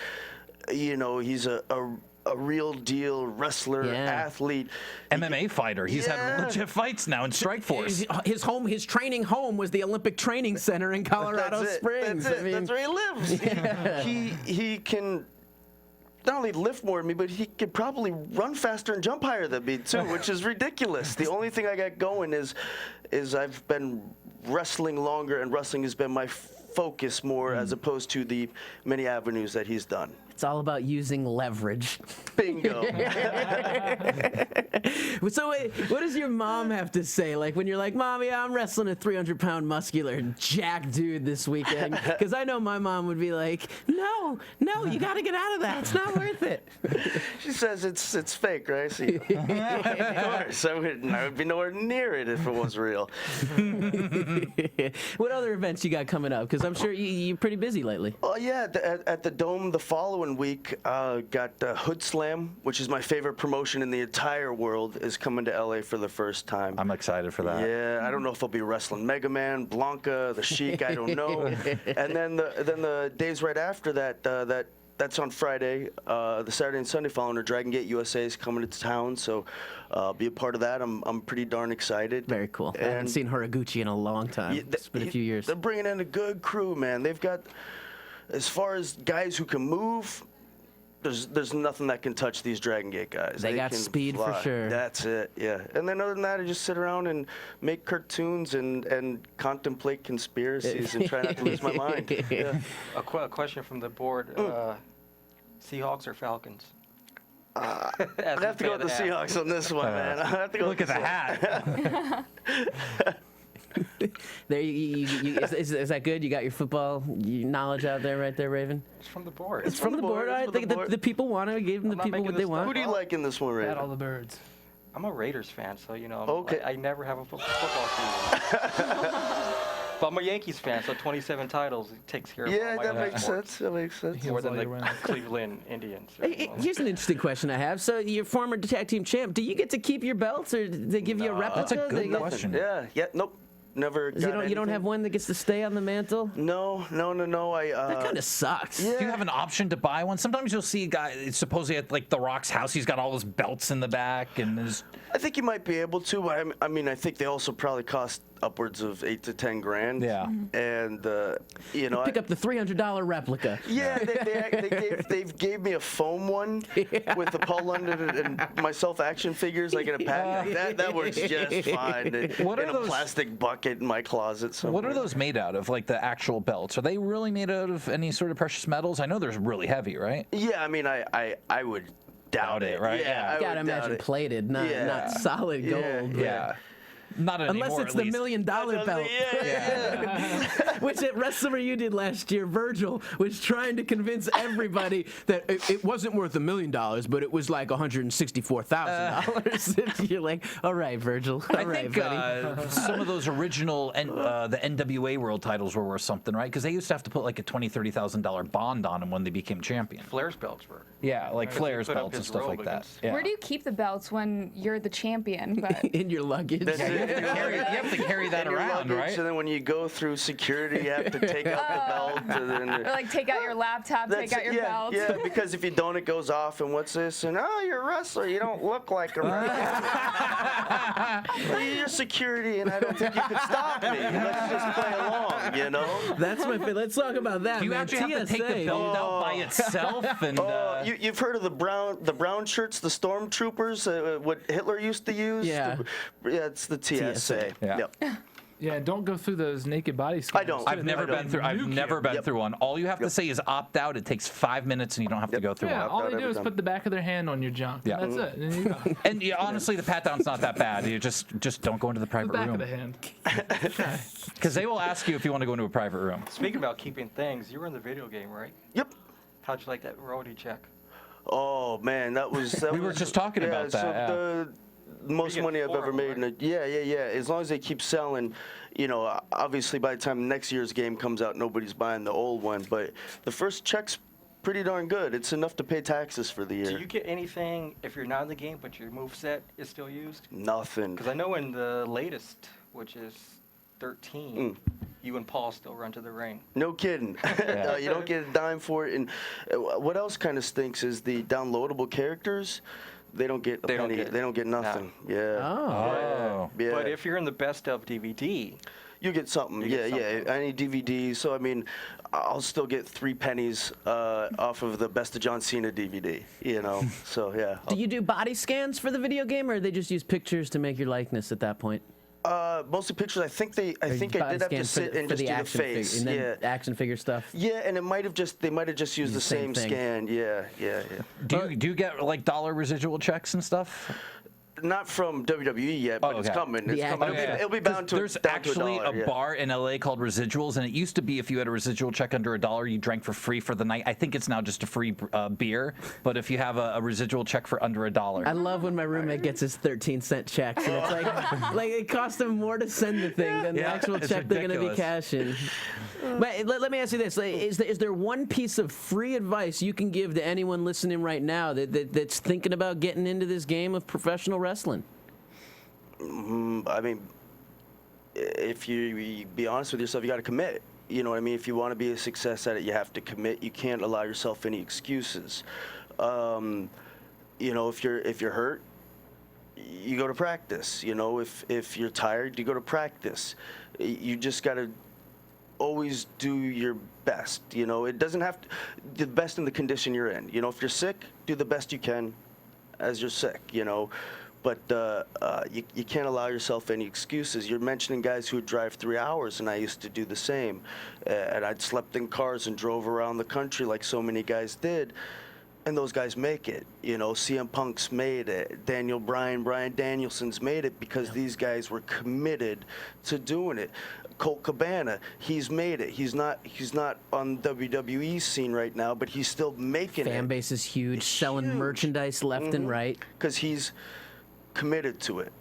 real deal wrestler, athlete, MMA fighter. He's had legit fights now in Strikeforce. His training home was the Olympic Training Center in Colorado Springs. That's it. I mean, That's where he lives. Yeah. He can not only lift more than me, but he could probably run faster and jump higher than me too, which is ridiculous. The only thing I got going is I've been wrestling longer, and wrestling has been my focus more as opposed to the many avenues that he's done. It's all about using leverage. Bingo. So what does your mom have to say? Like when you're like, Mom, yeah, I'm wrestling a 300-pound muscular jack dude this weekend. Because I know my mom would be like, no, you got to get out of that. It's not worth it. She says it's fake, right? So, of course, I would be nowhere near it if it was real. What other events you got coming up? Because I'm sure you're pretty busy lately. Oh yeah, at the Dome the following week, got Hood Slam, which is my favorite promotion in the entire world, is coming to LA for the first time. I'm excited for that. Yeah, I don't know if I'll be wrestling Mega Man, Blanca, the Sheik, I don't know. And then the days right after that, that's on Friday. The Saturday and Sunday following, Dragon Gate USA is coming to town, so be a part of that. I'm pretty darn excited. Very cool. I haven't seen Horiguchi in a long time. It's been a few years. They're bringing in a good crew, man. They've got, as far as guys who can move, there's nothing that can touch these Dragon Gate guys. They got can speed for fly. sure. That's it, yeah. And then other than that, I just sit around and make cartoons and contemplate conspiracies and try not to lose my mind. Yeah. A question from the board: Seahawks or Falcons? I'd have to go with the Seahawks on this one, man. I have to go Look at the hat. There, is that good? You got your football knowledge out there, right there, Raven? It's from the board. It's from the board. I think the people want it. We gave them the I'm not people making what they this want. Who do you like in this one, Raven? Bat all the birds. I'm a Raiders fan, so Okay. I never have a football season. But I'm a Yankees fan, so 27 titles takes care of all Yeah, my that other makes sports. sense. That makes sense. More than all the your wins. Cleveland Indians. Here's an interesting question I have. So, you're former tag team champ. Do you get to keep your belts, or do they give you a replica? That's a good They get- question. Yeah, nope. Never got You don't anything. have one that gets to stay on the mantle? No. That kind of sucks. Yeah. Do you have an option to buy one? Sometimes you'll see a guy, supposedly at like The Rock's house, he's got all his belts in the back and his. I think you might be able to. I mean, I think they also probably cost upwards of $8 to $10 grand. Yeah. And you know, Pick up the $300 replica. yeah, they gave me a foam one with the Paul London and myself action figures, like in a pack. That works just fine. What in are a those- plastic bucket in my closet somewhere. What are those made out of? Like the actual belts? Are they really made out of any sort of precious metals? I know they're really heavy, right? Yeah, I mean, I would doubt it, right? Yeah, I Gotta would doubt imagine it. plated, not solid gold. but- Yeah. Not anymore, Unless it's at the least. $1 million belt. Which at WrestleMania you did last year, Virgil was trying to convince everybody that it wasn't worth $1 million, but it was like $164,000. You're like, all right, Virgil. All right, buddy. Some of those original the NWA world titles were worth something, right? Because they used to have to put like a $20,000, $30,000 bond on them when they became champion. Flair's belts were. Yeah, like Right. Flair's Put up belts and his stuff robe like that. against- Yeah. Where do you keep the belts when you're the champion? But In your luggage. That's it. You have to carry that In your around, luggage, right? And then when you go through security, you have to take out the belt. And then, or like take out your laptop, take out your belt. Yeah, because if you don't, it goes off. And what's this? And you're a wrestler. You don't look like a wrestler. Well, you're security, and I don't think you could stop me. Let's just play along, you know? That's my favorite. Let's talk about that, Do you man. actually have to take the TSA. belt out by itself? And You've heard of the brown shirts, the stormtroopers, what Hitler used to use? Yeah. Yeah, it's the TSA. Yeah. Yep. Yeah, don't go through those naked body scans. I don't. too. I've never been through. I've Nuke never you. been through one. All you have to say is opt out. It takes 5 minutes, and you don't have to go through Yeah, one. all I've they do never is done. put the back of their hand on your junk. Yeah. And that's it. And you go. And yeah, honestly, the pat down's not that bad. You just don't go into the The private back of room the hand. because they will ask you if you want to go into a private room. Speaking about keeping things, you were in the video game, right? Yep. How'd you like that royalty check? Oh man, that was. We were just talking about that, yeah. The most You get money I've ever horrible, made. right? Yeah. As long as they keep selling, you know. Obviously, by the time next year's game comes out, nobody's buying the old one. But the first check's pretty darn good. It's enough to pay taxes for the year. Do you get anything if you're not in the game, but your moveset is still used? Nothing. Because I know in the latest, which is 13, you and Paul still run to the ring. No kidding. No, you don't get a dime for it. And what else kind of stinks is the downloadable characters. They don't get a They don't penny. get- They don't get nothing. Yeah. Oh. Yeah. But if you're in the best of DVD, You get something. You get something. I need DVDs. So, I mean, I'll still get 3 pennies off of the Best of John Cena DVD, you know? So, yeah. Do you do body scans for the video game, or they just use pictures to make your likeness at that point? Mostly pictures. I think I Or did body have to scans sit and for just do the action face. and then Yeah. action figure stuff. Yeah, and they might have just used the same thing. scan. Yeah. Do you get like dollar residual checks and stuff? Not from WWE yet, but it's okay. coming. The It's coming. action- It'll be bound to There's down to actually $1, a yeah. bar in LA called Residuals, and it used to be if you had a residual check under $1, you drank for free for the night. I think it's now just a free beer, but if you have a residual check for under $1. I love when my roommate gets his 13-cent checks, and it's like it costs them more to send the thing than the Yeah, actual it's check they're going to be ridiculous. cashing. But let me ask you this: is there one piece of free advice you can give to anyone listening right now that's thinking about getting into this game of professional wrestling? I mean, if you be honest with yourself, you got to commit. You know what I mean? If you want to be a success at it, you have to commit. You can't allow yourself any excuses. You know, if you're hurt, you go to practice. You know, if you're tired, you go to practice. You just got to always do your best. You know, it doesn't have to the best in the condition you're in. You know, if you're sick, do the best you can as you're sick. You know. But you can't allow yourself any excuses. You're mentioning guys who would drive 3 hours, and I used to do the same. And I'd slept in cars and drove around the country like so many guys did. And those guys make it. You know, CM Punk's made it. Brian Danielson's made it because these guys were committed to doing it. Colt Cabana, he's made it. He's not on WWE scene right now, but he's still making it. Fan base is huge, selling merchandise left and right. Because he's committed to it,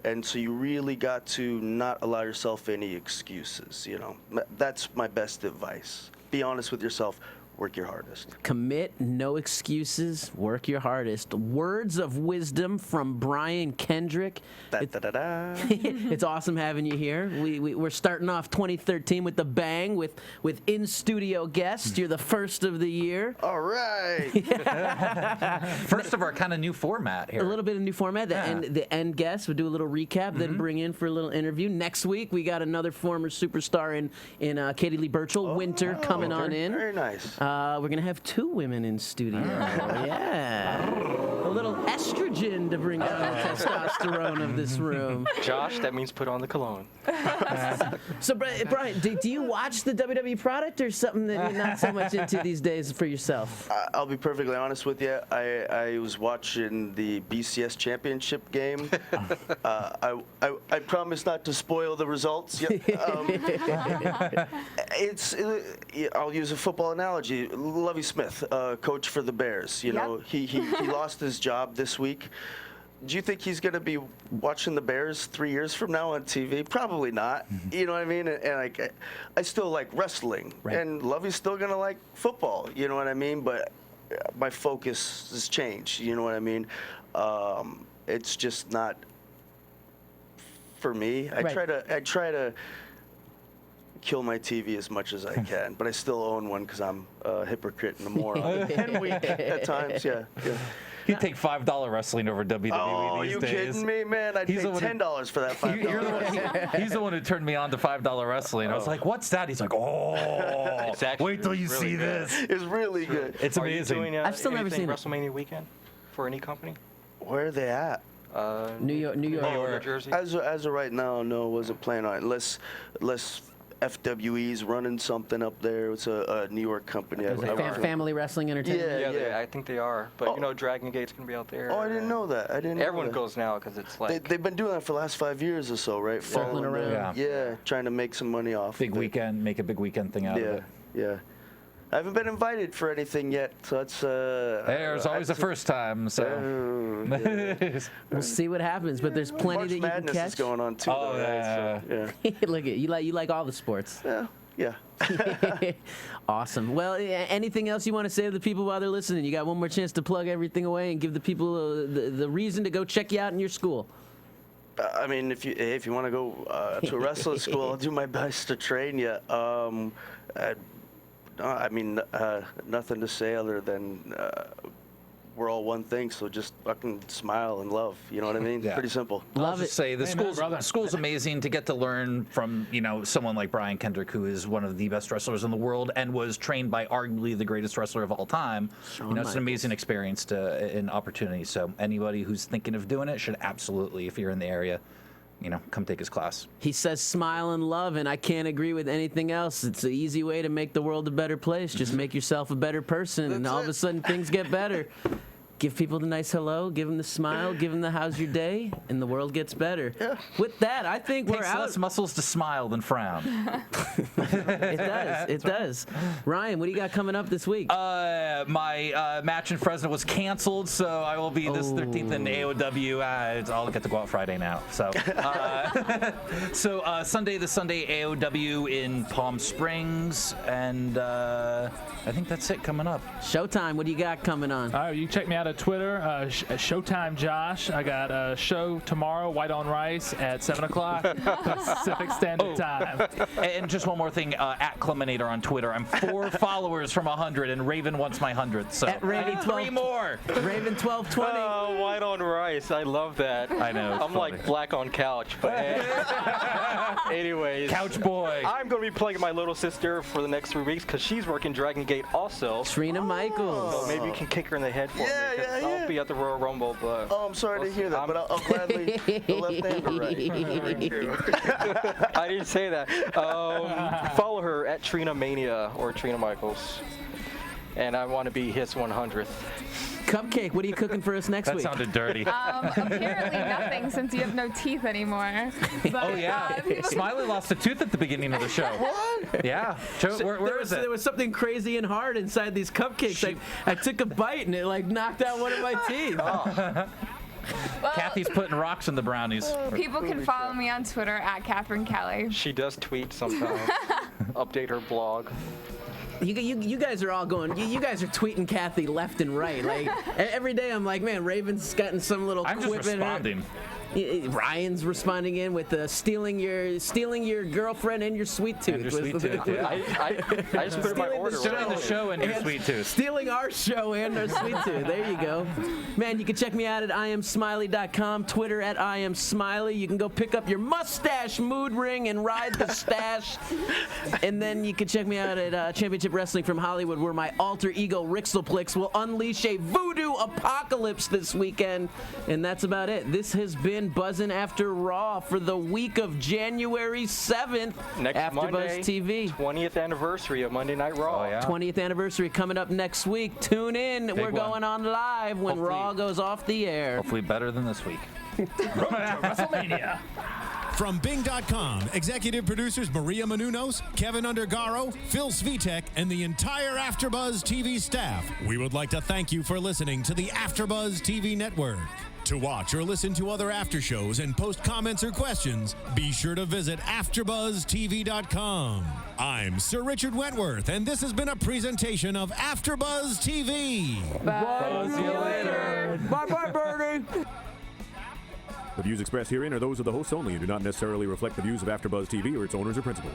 and so you really got to not allow yourself any excuses. You know, that's my best advice. Be honest with yourself. work your hardest. Commit, no excuses, work your hardest. Words of wisdom from Brian Kendrick. Da-da-da-da. It's awesome having you here. We're starting off 2013 with a bang with in-studio guests. You're the first of the year. All right. First of our kind of new format here. A little bit of new format. The end guest, we'll do a little recap, then bring in for a little interview. Next week, we got another former superstar in Katie Lee Burchill, Winter, coming on in. Very nice. We're going to have 2 women in studio. Yeah. A little estrogen to bring out the testosterone of this room. Josh, that means put on the cologne. So, Brian, do you watch the WWE product or something that you're not so much into these days for yourself? I'll be perfectly honest with you. I was watching the BCS championship game. I promise not to spoil the results. I'll use a football analogy. Lovie Smith, coach for the Bears. You know, he lost his job this week. Do you think he's going to be watching the Bears 3 years from now on TV? Probably not. You know what I mean? And I still like wrestling, and Lovey's still going to like football. You know what I mean? But my focus has changed. You know what I mean? It's just not for me. I try to kill my TV as much as I can, but I still own one because I'm a hypocrite and a moron. And weak at times, yeah. He'd take $5 wrestling over WWE these days. Are you kidding me, man? I'd pay $10 for that $5. He's the one who turned me on to $5 wrestling. I was like, "What's that?" He's like, "Oh, wait till you really see good. this." It's really good. It's amazing. Are you doing, I've still never seen WrestleMania weekend for any company? Where are they at? New York. New Jersey. As of right now, no, wasn't planning on it. Unless FWE's running something up there. It's a New York company. Family Wrestling Entertainment. Yeah. I think they are. But Dragon Gate's gonna be out there. Oh, I didn't know that. Everyone goes now because it's like they've been doing that for the last 5 years or so, right? Circling around. Yeah, trying to make some money off. Big weekend, make a big weekend thing out of it. Yeah. I haven't been invited for anything yet, so that's. There's always a first time, so. We'll see what happens, but there's plenty March that you Madness can catch. is going on too. Oh, though, right? So, Look at you like all the sports. Yeah. Awesome. Well, anything else you want to say to the people while they're listening? You got one more chance to plug everything away and give the people the reason to go check you out in your school. I mean, if you want to go to a wrestling school, I'll do my best to train you. Nothing to say other than we're all one thing, so just fucking smile and love. You know what I mean? Yeah. Pretty simple. Love it. Say the school's amazing to get to learn from someone like Brian Kendrick, who is one of the best wrestlers in the world and was trained by arguably the greatest wrestler of all time. It's an amazing experience and opportunity. So anybody who's thinking of doing it should absolutely, if you're in the area, come take his class. He says smile and love, and I can't agree with anything else. It's an easy way to make the world a better place. Just make yourself a better person, and all of a sudden things get better. Give people the nice hello, give them the smile, give them the how's your day, and the world gets better. Yeah. With that, I think we're out. Less muscles to smile than frown. It does. Ryan, what do you got coming up this week? My match in Fresno was canceled, so I will be this 13th in AOW. I'll get to go out Friday now. So, Sunday AOW in Palm Springs, and I think that's it coming up. Showtime, what do you got coming on? All right, you check me out at Twitter, Showtime Josh. I got a show tomorrow, White on Rice, at 7 o'clock Pacific Standard Time. And just one more thing, at Cluminator on Twitter. I'm 4 followers from 100, and Raven wants my 100th. So at Raven 3 more. Raven 1220. Oh, White on Rice. I love that. I know. I'm like black on couch. But anyways. Couch boy. I'm going to be playing my little sister for the next 3 weeks because she's working Dragon Gate also. Trina Michaels. So maybe you can kick her in the head for me. I'll be at the Royal Rumble, but... Oh, I'm sorry to hear that, but I'll gladly the left hand or right. I didn't say that. Follow her at Trina Mania or Trina Michaels. And I want to be his 100th. Cupcake, what are you cooking for us next week? That sounded dirty. Apparently nothing, since you have no teeth anymore. But, oh, yeah. Smiley lost a tooth at the beginning of the show. What? Yeah. Where is it? There was something crazy and hard inside these cupcakes. I took a bite and it knocked out one of my teeth. Oh. Well, Kathy's putting rocks in the brownies. People can follow me on Twitter at Cathy Kelley. She does tweet sometimes. Update her blog. You guys are all going. You guys are tweeting Cathy left and right. Like every day, I'm like, man, Raven's gotten some little. I'm just quip in her. responding. Ryan's responding in with stealing your girlfriend and your sweet tooth. And your sweet tooth. I just put my order. Stealing the show and your sweet tooth. Stealing our show and our sweet tooth. There you go. Man, you can check me out at IamSmiley.com, Twitter at IamSmiley. You can go pick up your mustache mood ring and ride the stash. And then you can check me out at Championship Wrestling from Hollywood, where my alter ego Rixelplix will unleash a voodoo apocalypse this weekend. And that's about it. This has been Buzzin' After Raw for the week of January 7th. Next AfterBuzz Monday, TV. 20th anniversary of Monday Night Raw. Oh, yeah. 20th anniversary coming up next week. Tune in. We're one. going on live when Hopefully- Raw goes off the air. Hopefully better than this week. WrestleMania. From Bing.com, executive producers Maria Menounos, Kevin Undergaro, Phil Svitek, and the entire AfterBuzz TV staff, we would like to thank you for listening to the AfterBuzz TV network. To watch or listen to other after shows and post comments or questions, be sure to visit AfterBuzzTV.com. I'm Sir Richard Wentworth, and this has been a presentation of AfterBuzz TV. Bye. See you later. Bye-bye, Bernie. The views expressed herein are those of the hosts only and do not necessarily reflect the views of AfterBuzz TV or its owners or principals.